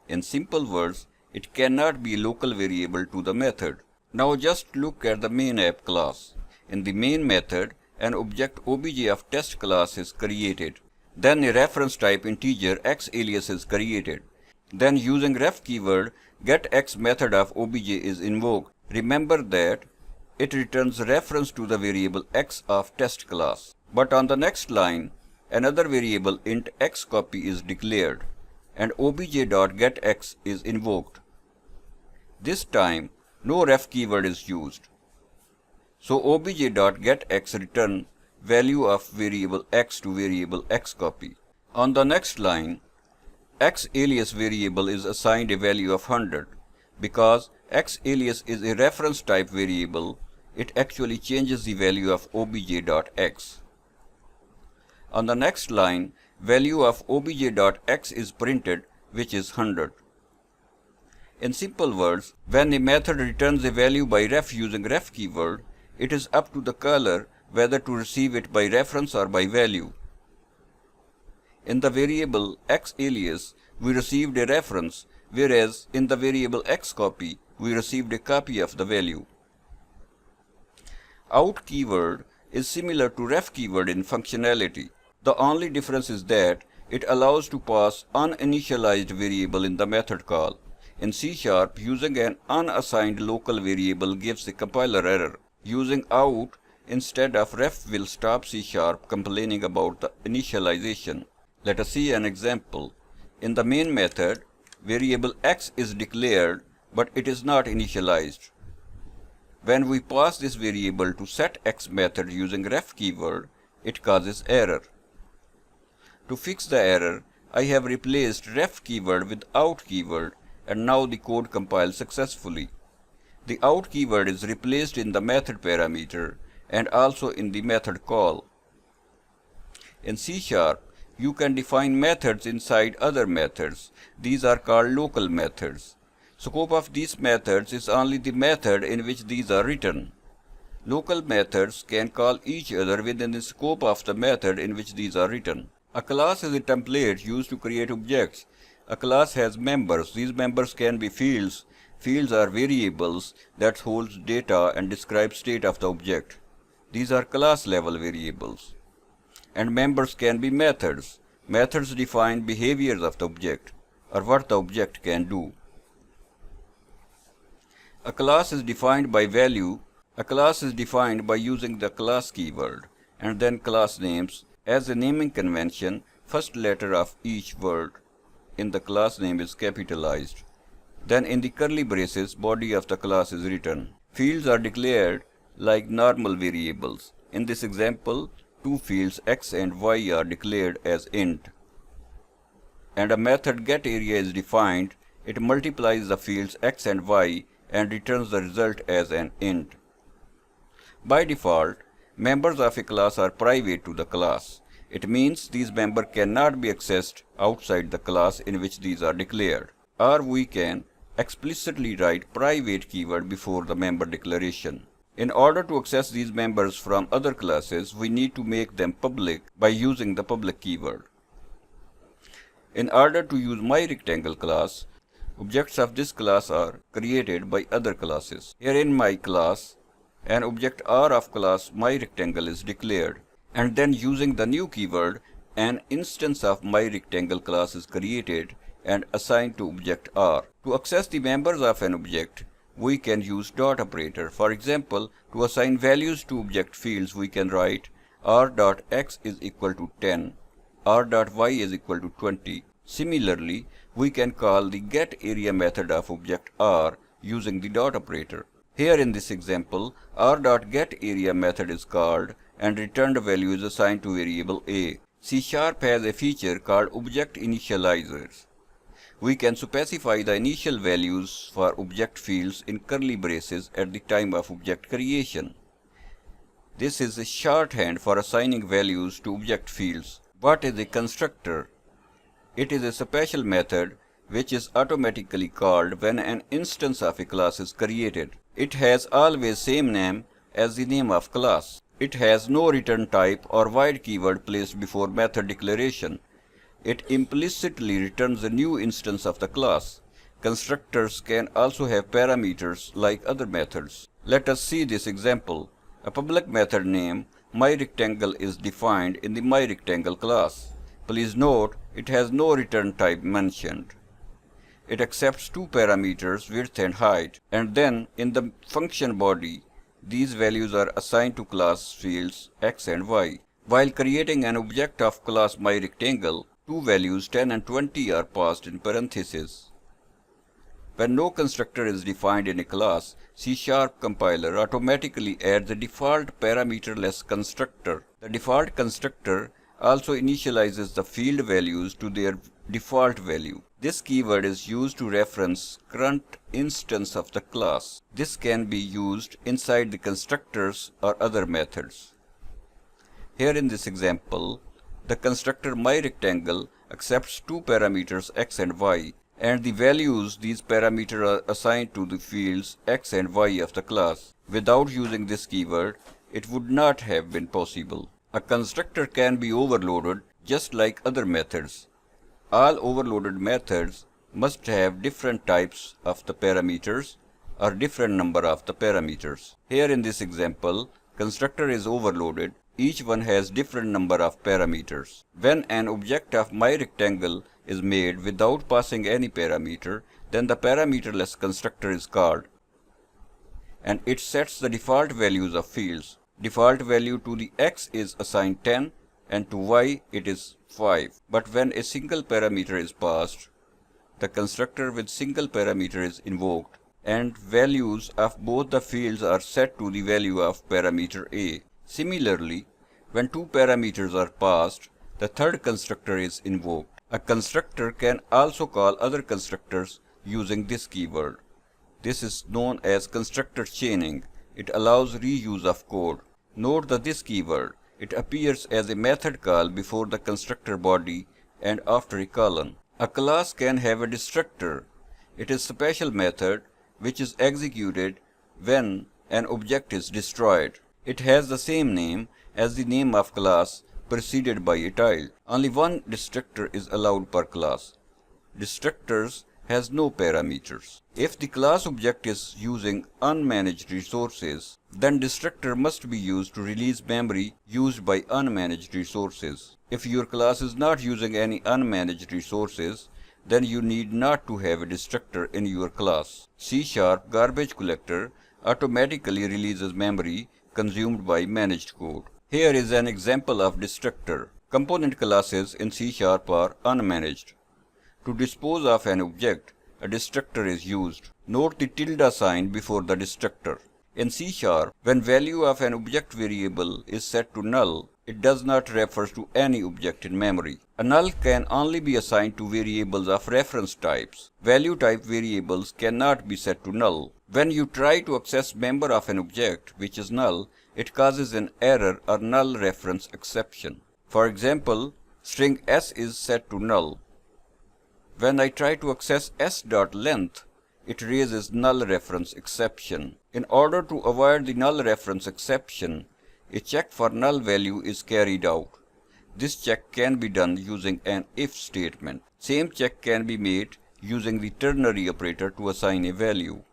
In simple words, it cannot be a local variable to the method. Now just look at the main app class. In the main method, an object obj of test class is created. Then a reference type integer x alias is created. Then using ref keyword, getX method of obj is invoked. Remember that it returns reference to the variable x of test class. But on the next line, another variable int x copy is declared and obj.getX is invoked. This time, no ref keyword is used. So obj.getX return value of variable x to variable x copy. On the next line, x alias variable is assigned a value of 100. Because x alias is a reference type variable, it actually changes the value of obj.x. On the next line, value of obj.x is printed, which is 100. In simple words, when a method returns a value by ref using ref keyword, it is up to the caller whether to receive it by reference or by value. In the variable x alias, we received a reference, whereas in the variable x copy, we received a copy of the value. Out keyword is similar to ref keyword in functionality. The only difference is that It allows to pass uninitialized variable in the method call. In C#, using an unassigned local variable gives the compiler error. Using out instead of ref will stop C# complaining about the initialization. Let us see an example. In the main method, variable x is declared, but it is not initialized. When we pass this variable to setX method using ref keyword, it causes error. To fix the error, I have replaced ref keyword with out keyword, and now the code compiles successfully. The out keyword is replaced in the method parameter and also in the method call. In C#, you can define methods inside other methods. These are called local methods. Scope of these methods is only the method in which these are written. Local methods can call each other within the scope of the method in which these are written. A class is a template used to create objects. A class has members. These members can be fields. Fields are variables that hold data and describe state of the object. These are class level variables. And members can be methods. Methods define behaviors of the object or what the object can do. A class is defined by value. A class is defined by using the class keyword and then class names. As a naming convention, first letter of each word in the class name is capitalized. Then in the curly braces, body of the class is written. Fields are declared like normal variables. In this example, two fields x and y are declared as int. And a method getArea is defined. It multiplies the fields x and y and returns the result as an int. By default, members of a class are private to the class. It means these members cannot be accessed outside the class in which these are declared. Or we can explicitly write private keyword before the member declaration. In order to access these members from other classes, we need to make them public by using the public keyword. In order to use myRectangle class, objects of this class are created by other classes. Here in my class, an object R of class myRectangle is declared, and then using the new keyword, an instance of myRectangle class is created and assigned to object R. To access the members of an object, we can use dot operator. For example, to assign values to object fields, we can write r.x is equal to 10, r.y is equal to 20. Similarly, we can call the getArea method of object R using the dot operator. Here in this example, r.getArea method is called and returned value is assigned to variable A. C# has a feature called object initializers. We can specify the initial values for object fields in curly braces at the time of object creation. This is a shorthand for assigning values to object fields. What is a constructor? It is a special method which is automatically called when an instance of a class is created. It has always same name as the name of class. It has no return type or void keyword placed before method declaration. It implicitly returns a new instance of the class. Constructors can also have parameters like other methods. Let us see this example. A public method name myRectangle is defined in the myRectangle class. Please note it has no return type mentioned. It accepts two parameters, width and height, and then in the function body, these values are assigned to class fields x and y. While creating an object of class myRectangle, two values 10 and 20 are passed in parentheses. When no constructor is defined in a class, C# compiler automatically adds a default parameterless constructor. The default constructor also initializes the field values to their default value. This keyword is used to reference current instance of the class. This can be used inside the constructors or other methods. Here in this example, the constructor myRectangle accepts two parameters x and y, and the values these parameters are assigned to the fields x and y of the class. Without using this keyword, it would not have been possible. A constructor can be overloaded just like other methods. All overloaded methods must have different types of the parameters or different number of the parameters. Here in this example, constructor is overloaded each one has different number of parameters. When an object of myRectangle is made without passing any parameter, then the parameterless constructor is called, and it sets the default values of fields. Default value to the x is assigned 10 and to y it is 5. But when a single parameter is passed, the constructor with single parameter is invoked, and values of both the fields are set to the value of parameter a. Similarly, when two parameters are passed, the third constructor is invoked. A constructor can also call other constructors using this keyword. This is known as constructor chaining. It allows reuse of code. Note that this keyword, it appears as a method call before the constructor body and after a colon. A class can have a destructor. It is a special method which is executed when an object is destroyed. It has the same name as the name of class preceded by a tilde. Only one destructor is allowed per class. Destructors has no parameters. If the class object is using unmanaged resources, then destructor must be used to release memory used by unmanaged resources. If your class is not using any unmanaged resources, then you need not to have a destructor in your class. C# garbage collector automatically releases memory consumed by managed code. Here is an example of destructor. Component classes in C# are unmanaged. To dispose of an object, a destructor is used. Note the tilde sign before the destructor. In C#, when value of an object variable is set to null, it does not refer to any object in memory. A null can only be assigned to variables of reference types. Value type variables cannot be set to null. When you try to access member of an object which is null, it causes an error or null reference exception. For example, string s is set to null. When I try to access s.length, it raises null reference exception. In order to avoid the null reference exception, a check for null value is carried out. This check can be done using an if statement. Same check can be made using the ternary operator to assign a value.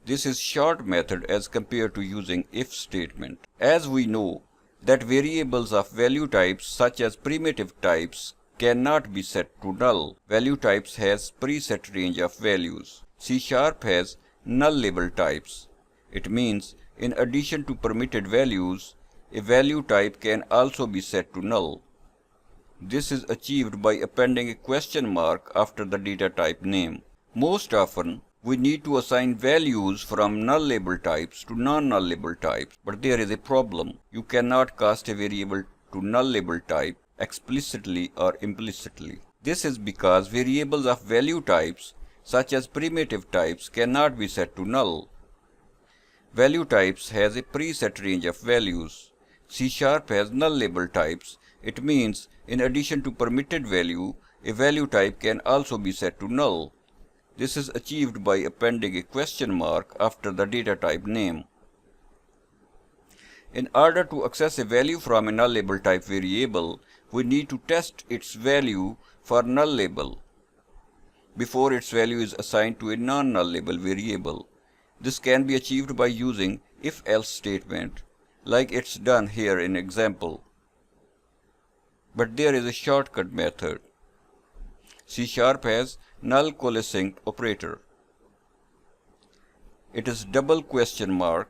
This is short method as compared to using if statement. As we know that variables of value types such as primitive types cannot be set to null. Value types has preset range of values. C# has null label types. It means in addition to permitted values, a value type can also be set to null. This is achieved by appending a question mark after the data type name. Most often, we need to assign values from null label types to non-null label types, but there is a problem. You cannot cast a variable to null label type explicitly or implicitly. This is because variables of value types such as primitive types cannot be set to null. Value types has a preset range of values. C# has null label types. It means in addition to permitted value, a value type can also be set to null. This is achieved by appending a question mark after the data type name. In order to access a value from a null label type variable, we need to test its value for null label before its value is assigned to a non-null label variable. This can be achieved by using if-else statement, like it's done here in example. But there is a shortcut method. C# has null coalescing operator. It is double question mark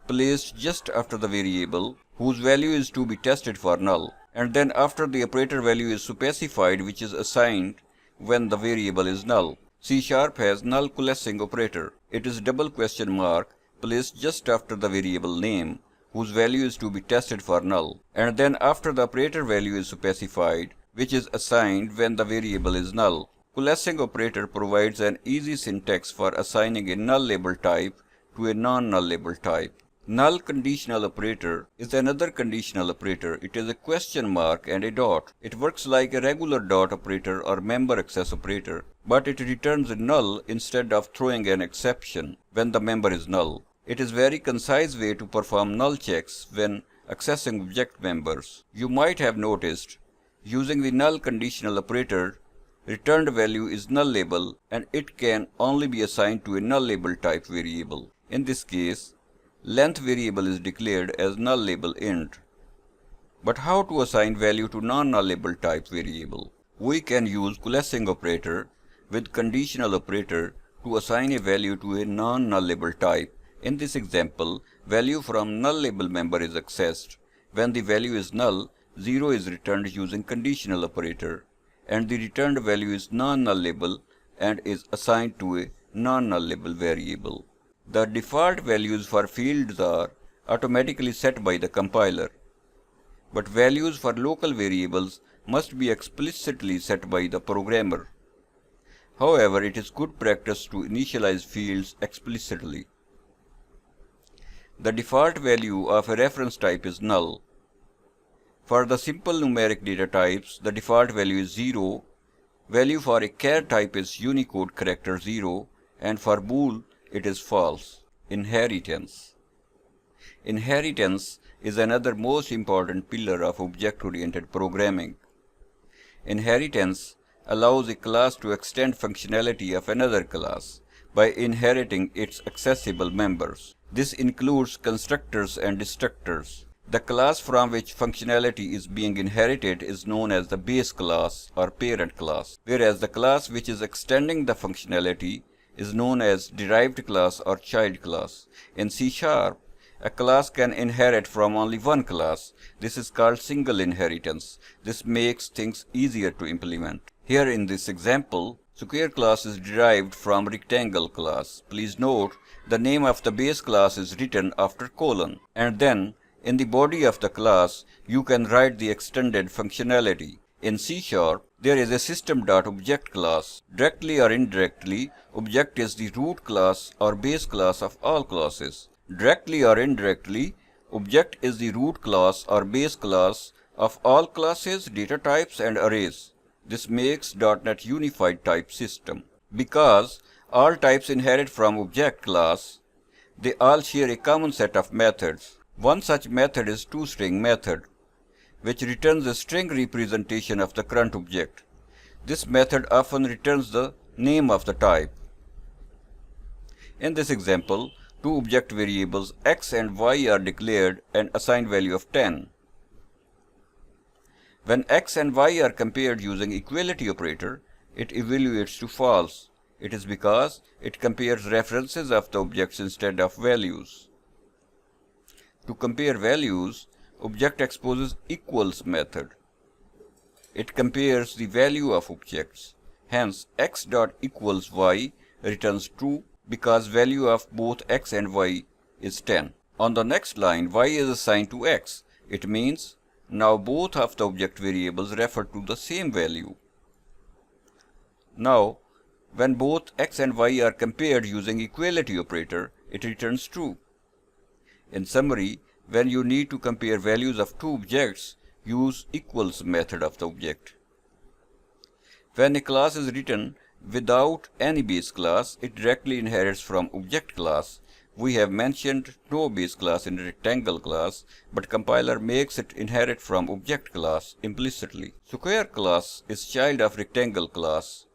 placed just after the variable whose value is to be tested for null, and then after the operator value is specified which is assigned when the variable is null. C# has null coalescing operator. It is double question mark placed just after the variable name whose value is to be tested for null, and then after the operator value is specified which is assigned when the variable is null. Coalescing operator provides an easy syntax for assigning a null label type to a non-null label type. Null conditional operator is another conditional operator. It is a question mark and a dot. It works like a regular dot operator or member access operator, but it returns a null instead of throwing an exception when the member is null. It is a very concise way to perform null checks when accessing object members. You might have noticed, using the null conditional operator, returned value is null label and it can only be assigned to a null label type variable. In this case, length variable is declared as null label int. But how to assign value to non-nullable type variable? We can use coalescing operator with conditional operator to assign a value to a non-nullable type. In this example, value from nullable member is accessed. When the value is null, 0 is returned using conditional operator, and the returned value is non-nullable and is assigned to a non-nullable variable. The default values for fields are automatically set by the compiler, but values for local variables must be explicitly set by the programmer. However, it is good practice to initialize fields explicitly. The default value of a reference type is null. For the simple numeric data types, the default value is 0, value for a char type is Unicode character 0, and for bool it is false. Inheritance. Inheritance is another most important pillar of object-oriented programming. Inheritance allows a class to extend functionality of another class by inheriting its accessible members. This includes constructors and destructors. The class from which functionality is being inherited is known as the base class or parent class, whereas the class which is extending the functionality is known as derived class or child class. In C#, a class can inherit from only one class. This is called single inheritance. This makes things easier to implement. Here in this example, square class is derived from rectangle class. Please note, the name of the base class is written after colon, and then in the body of the class, you can write the extended functionality. In C#, there is a system.object class. Directly or indirectly, object is the root class or base class of all classes. Directly or indirectly, object is the root class or base class of all classes, data types, and arrays. This makes .NET unified type system. Because all types inherit from object class, they all share a common set of methods. One such method is toString method, which returns a string representation of the current object. This method often returns the name of the type. In this example, two object variables x and y are declared and assigned value of 10. When x and y are compared using equality operator, it evaluates to false. It is because it compares references of the objects instead of values. To compare values, object exposes equals method. It compares the value of objects. Hence, x.equals y returns true because value of both x and y is 10. On the next line, y is assigned to x. It means now both of the object variables refer to the same value. Now, when both x and y are compared using equality operator, it returns true. In summary, when you need to compare values of two objects, use equals method of the object. When a class is written without any base class, it directly inherits from object class. We have mentioned no base class in rectangle class, but compiler makes it inherit from object class implicitly. Square class is child of rectangle class,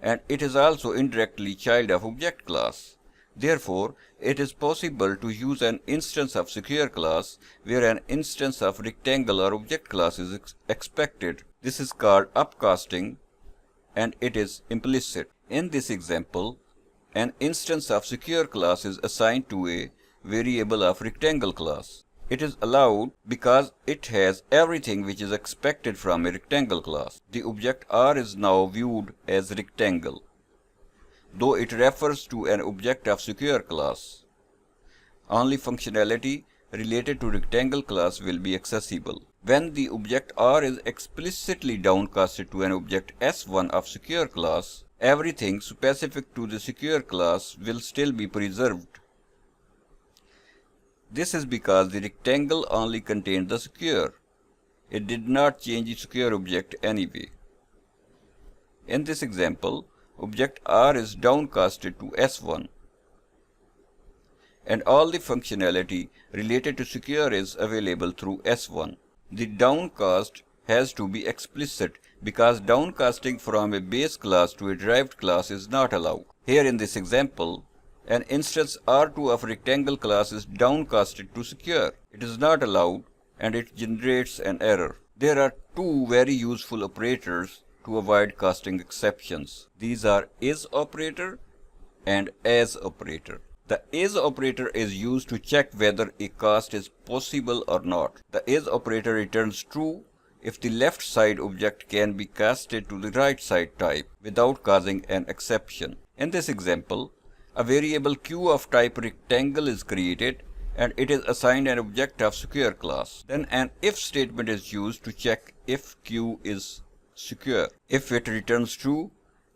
and it is also indirectly child of object class. Therefore, it is possible to use an instance of square class where an instance of rectangle or object class is expected. This is called upcasting, and it is implicit. In this example, an instance of square class is assigned to a variable of rectangle class. It is allowed because it has everything which is expected from a rectangle class. The object R is now viewed as rectangle, though it refers to an object of square class. Only functionality related to rectangle class will be accessible. When the object R is explicitly downcasted to an object S1 of square class, everything specific to the square class will still be preserved. This is because the rectangle only contained the square. It did not change the square object anyway. In this example, object R is downcasted to S1, and all the functionality related to square is available through S1. The downcast has to be explicit because downcasting from a base class to a derived class is not allowed. Here in this example, an instance R2 of rectangle class is downcasted to square. It is not allowed and it generates an error. There are two very useful operators to avoid casting exceptions. These are is operator and as operator. The is operator is used to check whether a cast is possible or not. The is operator returns true if the left side object can be casted to the right side type without causing an exception. In this example, a variable q of type rectangle is created and it is assigned an object of square class. Then an if statement is used to check if q is square. If it returns true,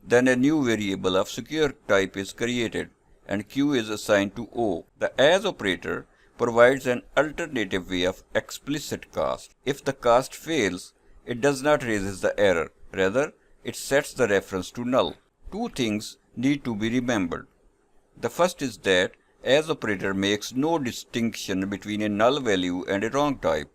then a new variable of square type is created and q is assigned to O. The as operator provides an alternative way of explicit cast. If the cast fails, it does not raise the error. Rather, it sets the reference to null. Two things need to be remembered. The first is that as operator makes no distinction between a null value and a wrong type.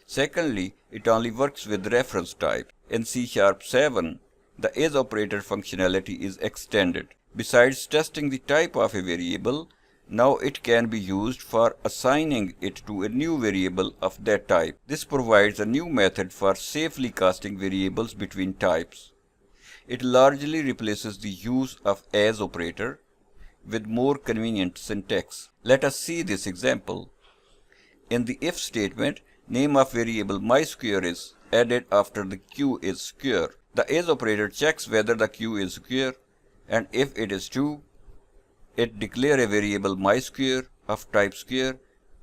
Secondly, it only works with reference type. In C#7, the as operator functionality is extended. Besides testing the type of a variable, now it can be used for assigning it to a new variable of that type. This provides a new method for safely casting variables between types. It largely replaces the use of as operator with more convenient syntax. Let us see this example. In the if statement, name of variable mysquare is added after the q is square. The as operator checks whether the q is square, and if it is true, it declares a variable mysquare of type square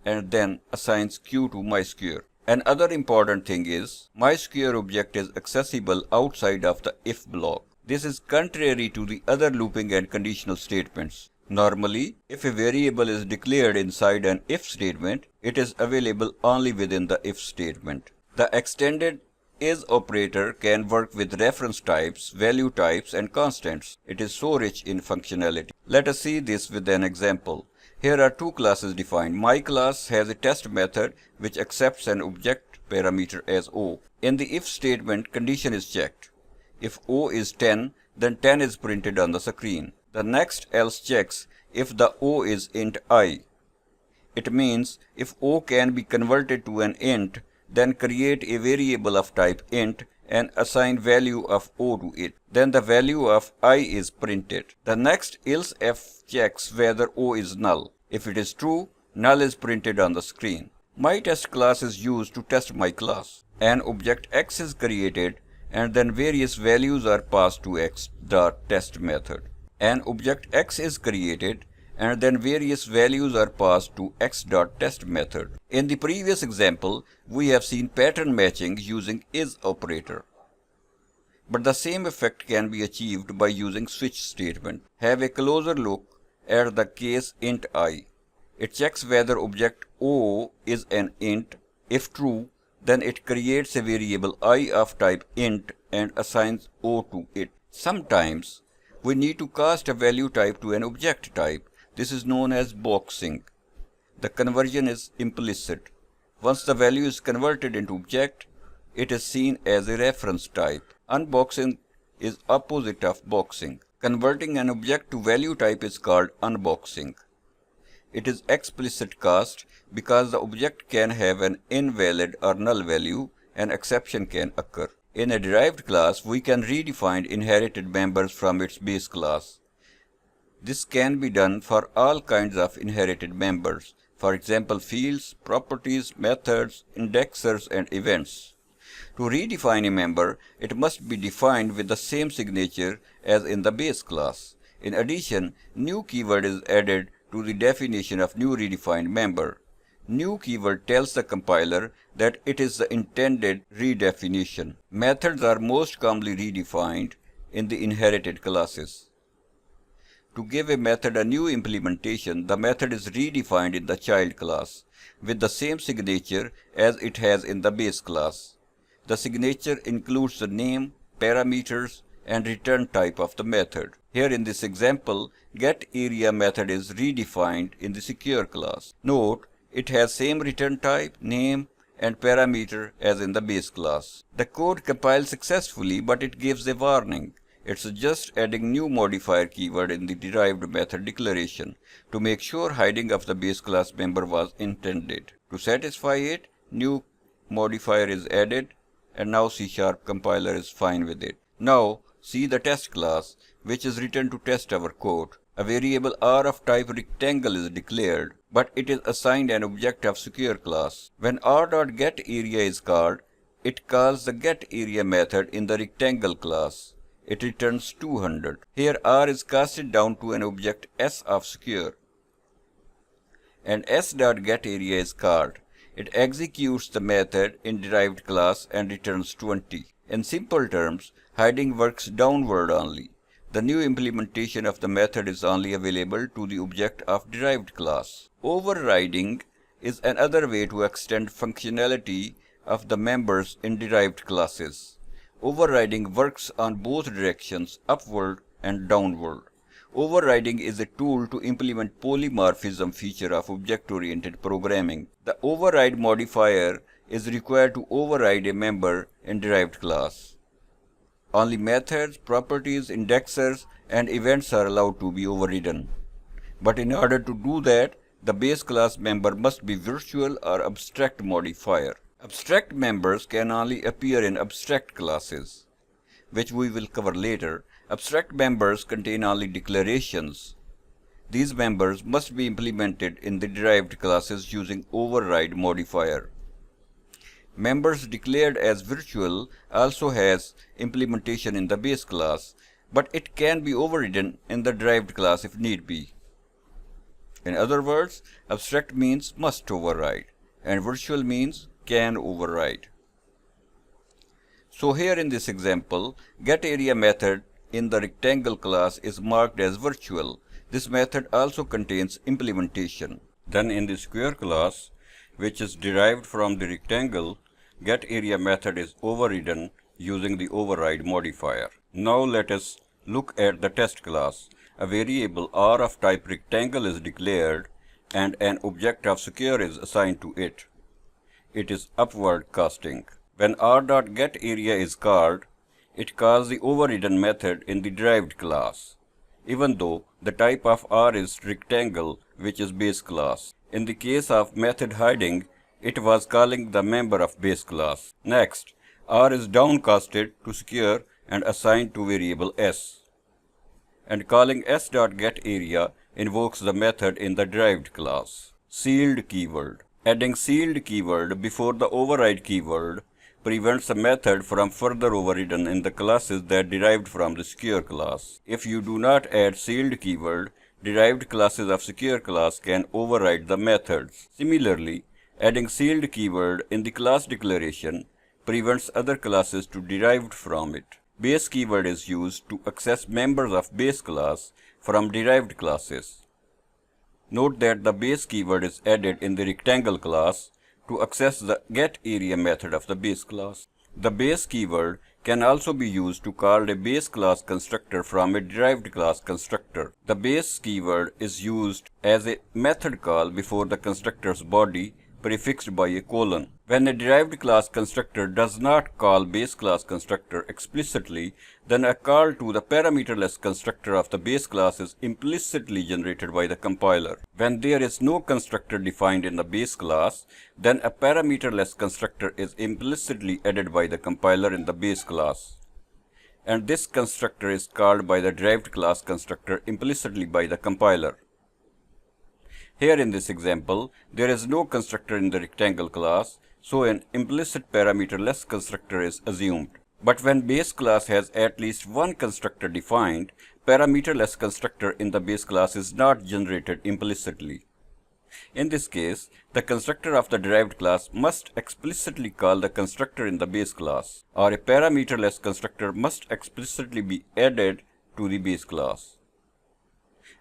and then assigns q to mysquare. Another important thing is, mysquare object is accessible outside of the if block. This is contrary to the other looping and conditional statements. Normally, if a variable is declared inside an if statement, it is available only within the if statement. The extended is operator can work with reference types, value types, and constants. It is so rich in functionality. Let us see this with an example. Here are two classes defined. My class has a test method which accepts an object parameter as O. In the if statement, condition is checked. If O is 10, then 10 is printed on the screen. The next else checks if the O is int I. It means if O can be converted to an int, then create a variable of type int and assign value of O to it. Then the value of I is printed. The next else if checks whether O is null. If it is true, null is printed on the screen. My test class is used to test my class. An object x is created and then various values are passed to x.test method. An object x is created and then various values are passed to x.test method. In the previous example, we have seen pattern matching using is operator. But the same effect can be achieved by using switch statement. Have a closer look at the case int I. It checks whether object O is an int. If true, then it creates a variable I of type int and assigns O to it. Sometimes we need to cast a value type to an object type. This is known as boxing. The conversion is implicit. Once the value is converted into object, it is seen as a reference type. Unboxing is opposite of boxing. Converting an object to value type is called unboxing. It is explicit cast because the object can have an invalid or null value. An exception can occur. In a derived class, we can redefine inherited members from its base class. This can be done for all kinds of inherited members, for example fields, properties, methods, indexers, and events. To redefine a member, it must be defined with the same signature as in the base class. In addition, new keyword is added to the definition of new redefined member. New keyword tells the compiler that it is the intended redefinition. Methods are most commonly redefined in the inherited classes. To give a method a new implementation, the method is redefined in the child class with the same signature as it has in the base class. The signature includes the name, parameters, and return type of the method. Here in this example, getArea method is redefined in the secure class. Note, it has same return type, name, and parameter as in the base class. The code compiles successfully, but it gives a warning. It suggests adding new modifier keyword in the derived method declaration to make sure hiding of the base class member was intended. To satisfy it, new modifier is added, and now C# compiler is fine with it. Now see the test class, which is written to test our code. A variable r of type rectangle is declared, but it is assigned an object of square class. When r.getArea is called, it calls the getArea method in the rectangle class. It returns 200. Here r is casted down to an object s of square, and s.getArea is called. It executes the method in derived class and returns 20. In simple terms, hiding works downward only. The new implementation of the method is only available to the object of derived class. Overriding is another way to extend functionality of the members in derived classes. Overriding works on both directions, upward and downward. Overriding is a tool to implement polymorphism feature of object-oriented programming. The override modifier is required to override a member in derived class. Only methods, properties, indexers, and events are allowed to be overridden. But in order to do that, the base class member must be virtual or abstract modifier. Abstract members can only appear in abstract classes, which we will cover later. Abstract members contain only declarations. These members must be implemented in the derived classes using override modifier. Members declared as virtual also has implementation in the base class, but it can be overridden in the derived class if need be. In other words, abstract means must override, and virtual means can override. So here in this example, getArea method in the rectangle class is marked as virtual. This method also contains implementation. Then in the square class, which is derived from the rectangle, getArea method is overridden using the override modifier. Now let us look at the test class. A variable r of type rectangle is declared and an object of square is assigned to it. It is upward casting. When r.getArea is called, it calls the overridden method in the derived class, even though the type of r is rectangle, which is base class. In the case of method hiding, it was calling the member of base class. Next, r is downcasted to square and assigned to variable s. And calling s.getArea invokes the method in the derived class. Sealed keyword. Adding sealed keyword before the override keyword prevents a method from further overridden in the classes that derived from the square class. If you do not add sealed keyword, derived classes of square class can override the methods. Similarly, adding sealed keyword in the class declaration prevents other classes to derived from it. Base keyword is used to access members of base class from derived classes. Note that the base keyword is added in the rectangle class to access the getArea method of the base class. The base keyword can also be used to call a base class constructor from a derived class constructor. The base keyword is used as a method call before the constructor's body, prefixed by a colon. When a derived class constructor does not call base class constructor explicitly, then a call to the parameterless constructor of the base class is implicitly generated by the compiler. When there is no constructor defined in the base class, then a parameterless constructor is implicitly added by the compiler in the base class. And this constructor is called by the derived class constructor implicitly by the compiler. Here in this example, there is no constructor in the rectangle class, so an implicit parameterless constructor is assumed. But when base class has at least one constructor defined, parameterless constructor in the base class is not generated implicitly. In this case, the constructor of the derived class must explicitly call the constructor in the base class, or a parameterless constructor must explicitly be added to the base class.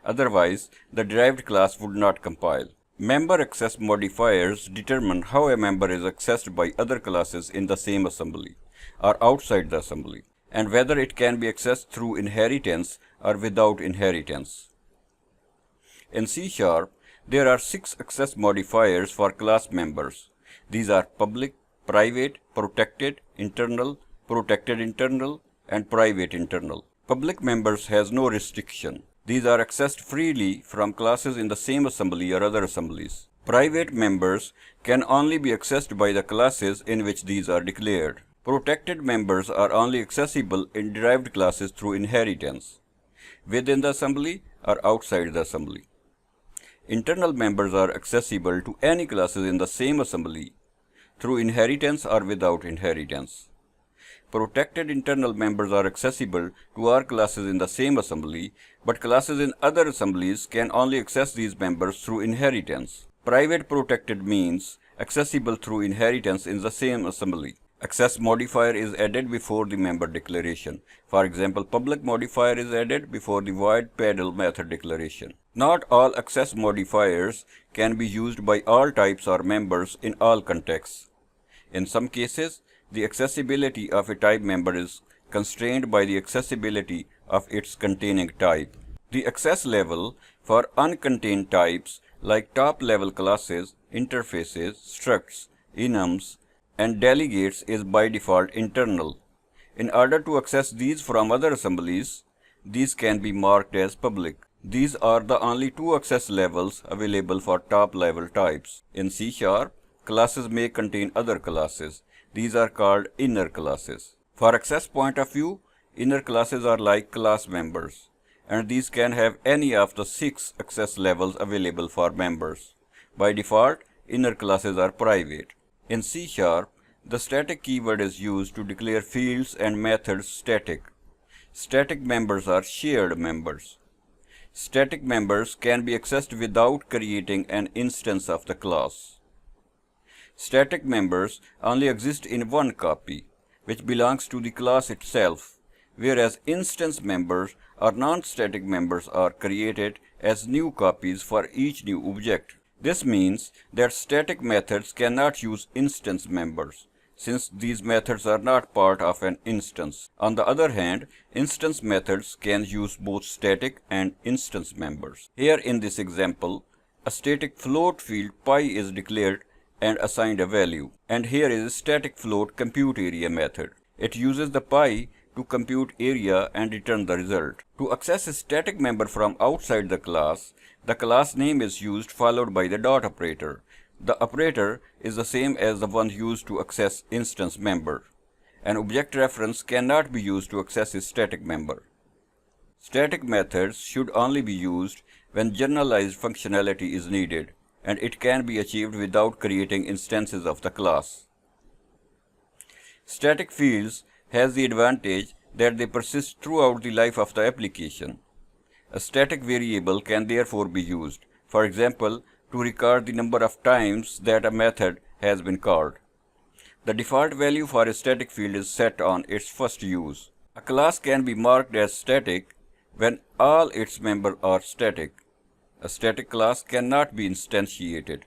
Otherwise, the derived class would not compile. Member access modifiers determine how a member is accessed by other classes in the same assembly or outside the assembly, and whether it can be accessed through inheritance or without inheritance. In C#, there are 6 access modifiers for class members. These are public, private, protected internal, and private internal. Public members has no restriction. These are accessed freely from classes in the same assembly or other assemblies. Private members can only be accessed by the classes in which these are declared. Protected members are only accessible in derived classes through inheritance, within the assembly or outside the assembly. Internal members are accessible to any classes in the same assembly through inheritance or without inheritance. Protected internal members are accessible to our classes in the same assembly, but classes in other assemblies can only access these members through inheritance. Private protected means accessible through inheritance in the same assembly. Access modifier is added before the member declaration. For example, public modifier is added before the void pedal method declaration. Not all access modifiers can be used by all types or members in all contexts. In some cases, the accessibility of a type member is constrained by the accessibility of its containing type. The access level for uncontained types like top-level classes, interfaces, structs, enums, and delegates is by default internal. In order to access these from other assemblies, these can be marked as public. These are the only two access levels available for top-level types. In C#, classes may contain other classes. These are called inner classes. For access point of view, inner classes are like class members, and these can have any of the 6 access levels available for members. By default, inner classes are private. In C#, the static keyword is used to declare fields and methods static. Static members are shared members. Static members can be accessed without creating an instance of the class. Static members only exist in one copy, which belongs to the class itself, whereas instance members or non-static members are created as new copies for each new object. This means that static methods cannot use instance members, since these methods are not part of an instance. On the other hand, instance methods can use both static and instance members. Here in this example, a static float field pi is declared and assigned a value, and here is a static float compute area method. It uses the pi to compute area and return the result. To access a static member from outside the class name is used followed by the dot operator. The operator is the same as the one used to access instance member. An object reference cannot be used to access a static member. Static methods should only be used when generalized functionality is needed, and it can be achieved without creating instances of the class. Static fields has the advantage that they persist throughout the life of the application. A static variable can therefore be used, for example, to record the number of times that a method has been called. The default value for a static field is set on its first use. A class can be marked as static when all its members are static. A static class cannot be instantiated.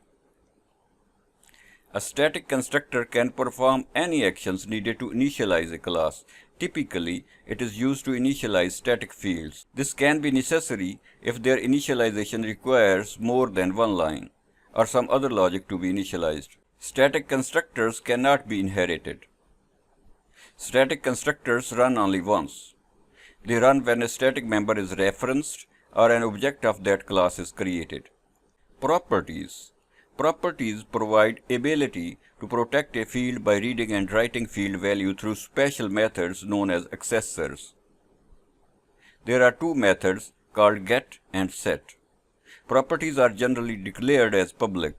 A static constructor can perform any actions needed to initialize a class. Typically, it is used to initialize static fields. This can be necessary if their initialization requires more than one line, or some other logic to be initialized. Static constructors cannot be inherited. Static constructors run only once. They run when a static member is referenced or an object of that class is created. Properties. Properties provide ability to protect a field by reading and writing field value through special methods known as accessors. There are two methods called get and set. Properties are generally declared as public,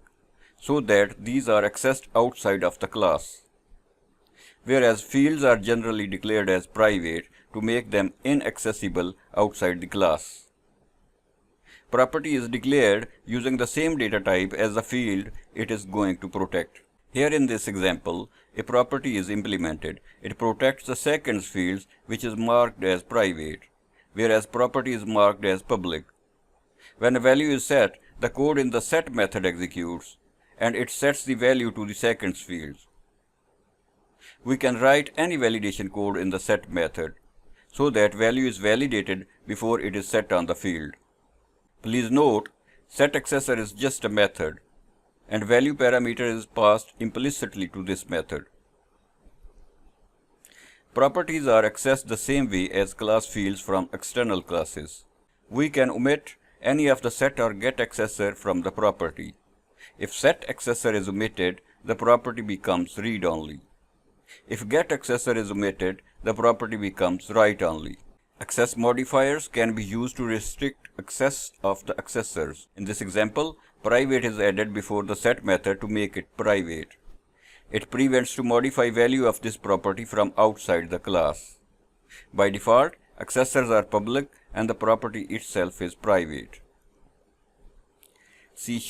so that these are accessed outside of the class, whereas fields are generally declared as private to make them inaccessible outside the class. Property is declared using the same data type as the field it is going to protect. Here in this example, a property is implemented. It protects the seconds field, which is marked as private, whereas property is marked as public. When a value is set, the code in the set method executes, and it sets the value to the seconds field. We can write any validation code in the set method, so that value is validated before it is set on the field. Please note, set accessor is just a method, and value parameter is passed implicitly to this method. Properties are accessed the same way as class fields from external classes. We can omit any of the set or get accessor from the property. If set accessor is omitted, the property becomes read-only. If get accessor is omitted, the property becomes write-only. Access modifiers can be used to restrict access of the accessors. In this example, private is added before the set method to make it private. It prevents to modify value of this property from outside the class. By default, accessors are public and the property itself is private. C#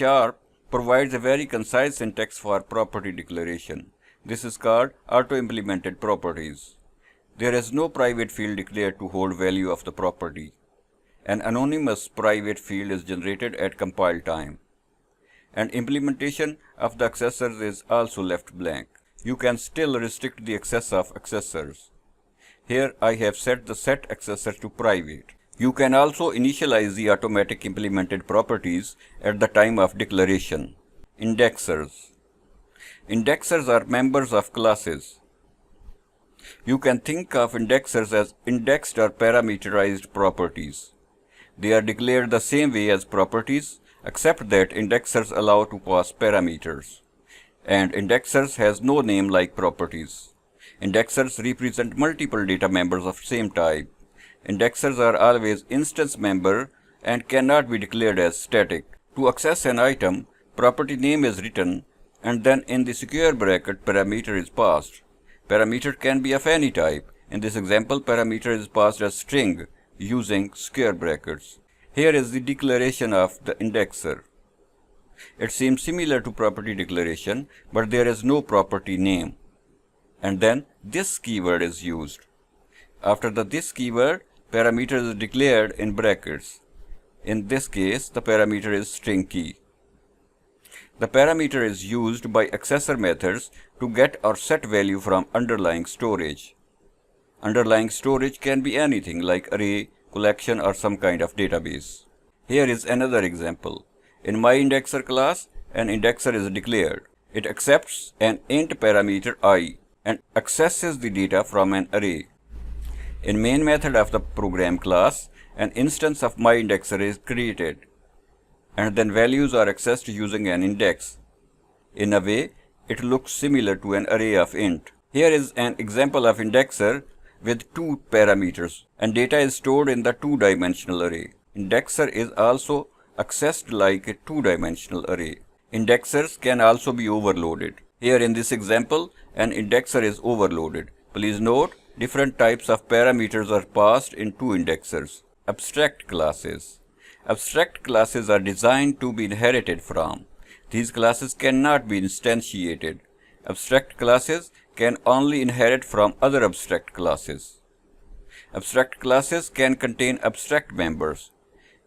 provides a very concise syntax for property declaration. This is called auto-implemented properties. There is no private field declared to hold value of the property. An anonymous private field is generated at compile time. And implementation of the accessors is also left blank. You can still restrict the access of accessors. Here I have set the set accessor to private. You can also initialize the automatic implemented properties at the time of declaration. Indexers. Indexers are members of classes. You can think of indexers as indexed or parameterized properties. They are declared the same way as properties, except that indexers allow to pass parameters. And indexers has no name like properties. Indexers represent multiple data members of same type. Indexers are always instance member and cannot be declared as static. To access an item, property name is written and then in the square bracket parameter is passed. Parameter can be of any type. In this example, parameter is passed as string using square brackets. Here is the declaration of the indexer. It seems similar to property declaration, but there is no property name. And then this keyword is used. After the this keyword, parameter is declared in brackets. In this case, the parameter is string key. The parameter is used by accessor methods to get or set value from underlying storage. Underlying storage can be anything like array, collection or some kind of database. Here is another example. In myIndexer class, an indexer is declared. It accepts an int parameter I and accesses the data from an array. In main method of the program class, an instance of myIndexer is created, and then values are accessed using an index. In a way, it looks similar to an array of int. Here is an example of indexer with two parameters, and data is stored in the two-dimensional array. Indexer is also accessed like a two-dimensional array. Indexers can also be overloaded. Here in this example, an indexer is overloaded. Please note, different types of parameters are passed in two indexers. Abstract classes. Abstract classes are designed to be inherited from. These classes cannot be instantiated. Abstract classes can only inherit from other abstract classes. Abstract classes can contain abstract members,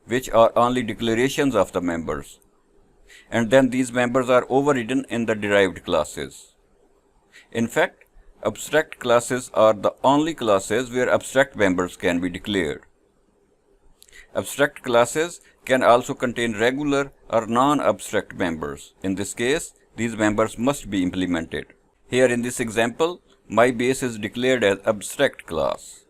which are only declarations of the members. And then these members are overridden in the derived classes. In fact, abstract classes are the only classes where abstract members can be declared. Abstract classes can also contain regular or non-abstract members. In this case, these members must be implemented. Here in this example, my base is declared as abstract class,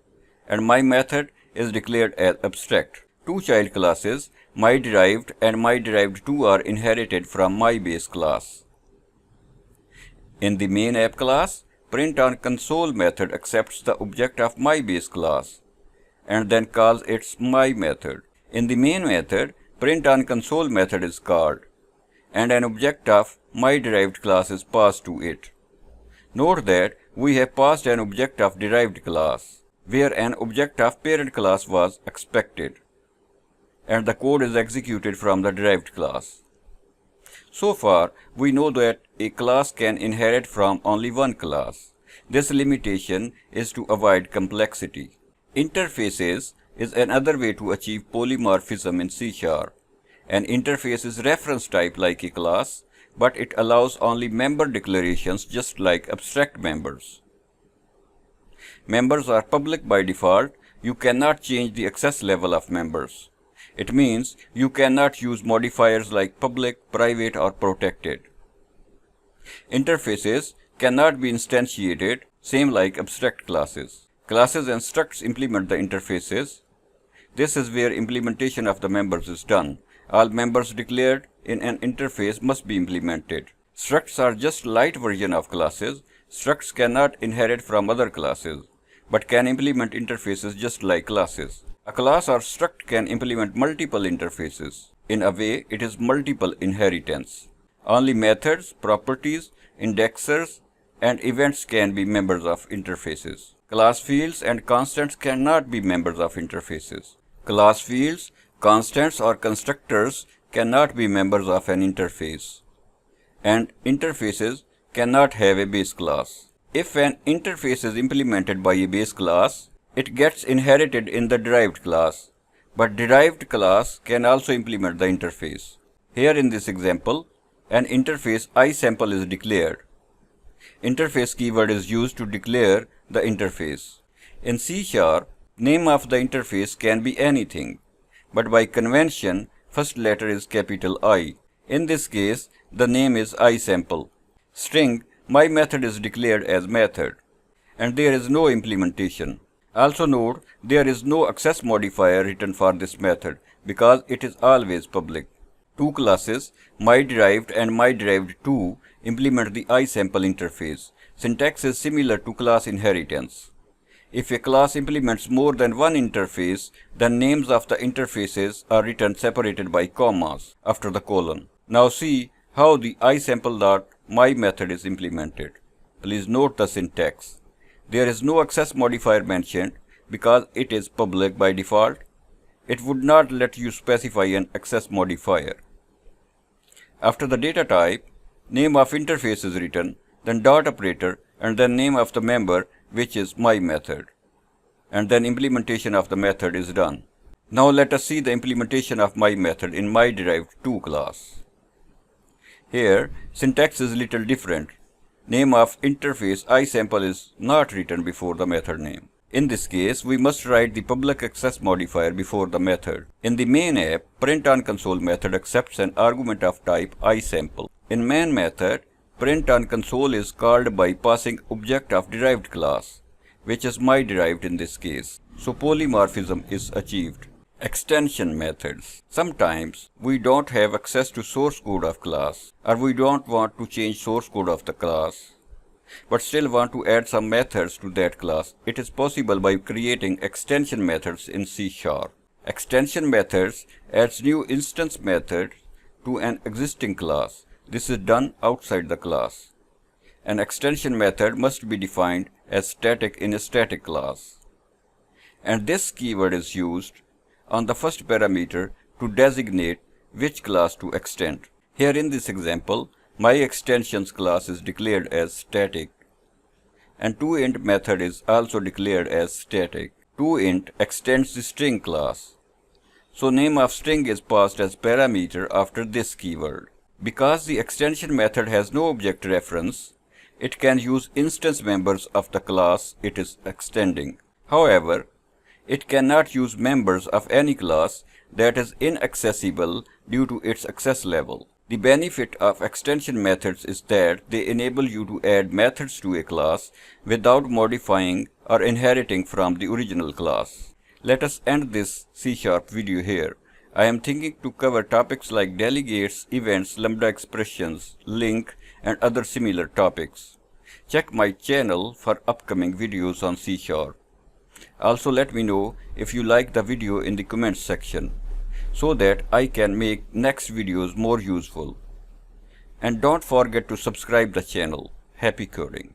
and my method is declared as abstract. Two child classes, myDerived and myDerived2 are inherited from myBase class. In the main app class, printOnConsole method accepts the object of myBase class and then calls its my method. In the main method, printOnConsole method is called and an object of myDerived class is passed to it. Note that we have passed an object of derived class where an object of parent class was expected, and the code is executed from the derived class. So far, we know that a class can inherit from only one class. This limitation is to avoid complexity. Interfaces is another way to achieve polymorphism in C#. An interface is reference type like a class, but it allows only member declarations just like abstract members. Members are public by default. You cannot change the access level of members. It means you cannot use modifiers like public, private or protected. Interfaces cannot be instantiated, same like abstract classes. Classes and structs implement the interfaces. This is where implementation of the members is done. All members declared in an interface must be implemented. Structs are just light version of classes. Structs cannot inherit from other classes, but can implement interfaces just like classes. A class or struct can implement multiple interfaces. In a way, it is multiple inheritance. Only methods, properties, indexers, and events can be members of interfaces. Class fields and constants cannot be members of interfaces. Class fields, constants, or constructors cannot be members of an interface. And interfaces cannot have a base class. If an interface is implemented by a base class, it gets inherited in the derived class, but derived class can also implement the interface. Here in this example, an interface iSample is declared. Interface keyword is used to declare the interface. In C#, name of the interface can be anything, but by convention, first letter is capital I. In this case, the name is iSample. String my method is declared as method, and there is no implementation. Also note, there is no access modifier written for this method because it is always public. Two classes, myDerived and myDerived2, implement the iSample interface. Syntax is similar to class inheritance. If a class implements more than one interface, then names of the interfaces are written separated by commas after the colon. Now see how the iSample.my method is implemented. Please note the syntax. There is no access modifier mentioned because it is public by default. It would not let you specify an access modifier. After the data type, name of interface is written, then dot operator, and then name of the member, which is my method. And then implementation of the method is done. Now let us see the implementation of my method in myDerived2 class. Here, syntax is little different. Name of interface iSample is not written before the method name. In this case, we must write the public access modifier before the method. In the main app, printOnConsole method accepts an argument of type iSample. In main method, printOnConsole is called by passing object of derived class, which is myDerived in this case. So polymorphism is achieved. Extension methods. Sometimes we don't have access to source code of class, or we don't want to change source code of the class, but still want to add some methods to that class. It is possible by creating extension methods in C#. Extension methods adds new instance methods to an existing class. This is done outside the class. An extension method must be defined as static in a static class. And this keyword is used on the first parameter to designate which class to extend. Here in this example, my extensions class is declared as static, and toInt method is also declared as static. ToInt extends the string class, so name of string is passed as parameter after this keyword. Because the extension method has no object reference, it can use instance members of the class it is extending. However, it cannot use members of any class that is inaccessible due to its access level. The benefit of extension methods is that they enable you to add methods to a class without modifying or inheriting from the original class. Let us end this C# video here. I am thinking to cover topics like delegates, events, lambda expressions, link, and other similar topics. Check my channel for upcoming videos on C#. Also let me know if you like the video in the comments section, so that I can make next videos more useful. And don't forget to subscribe the channel. Happy coding!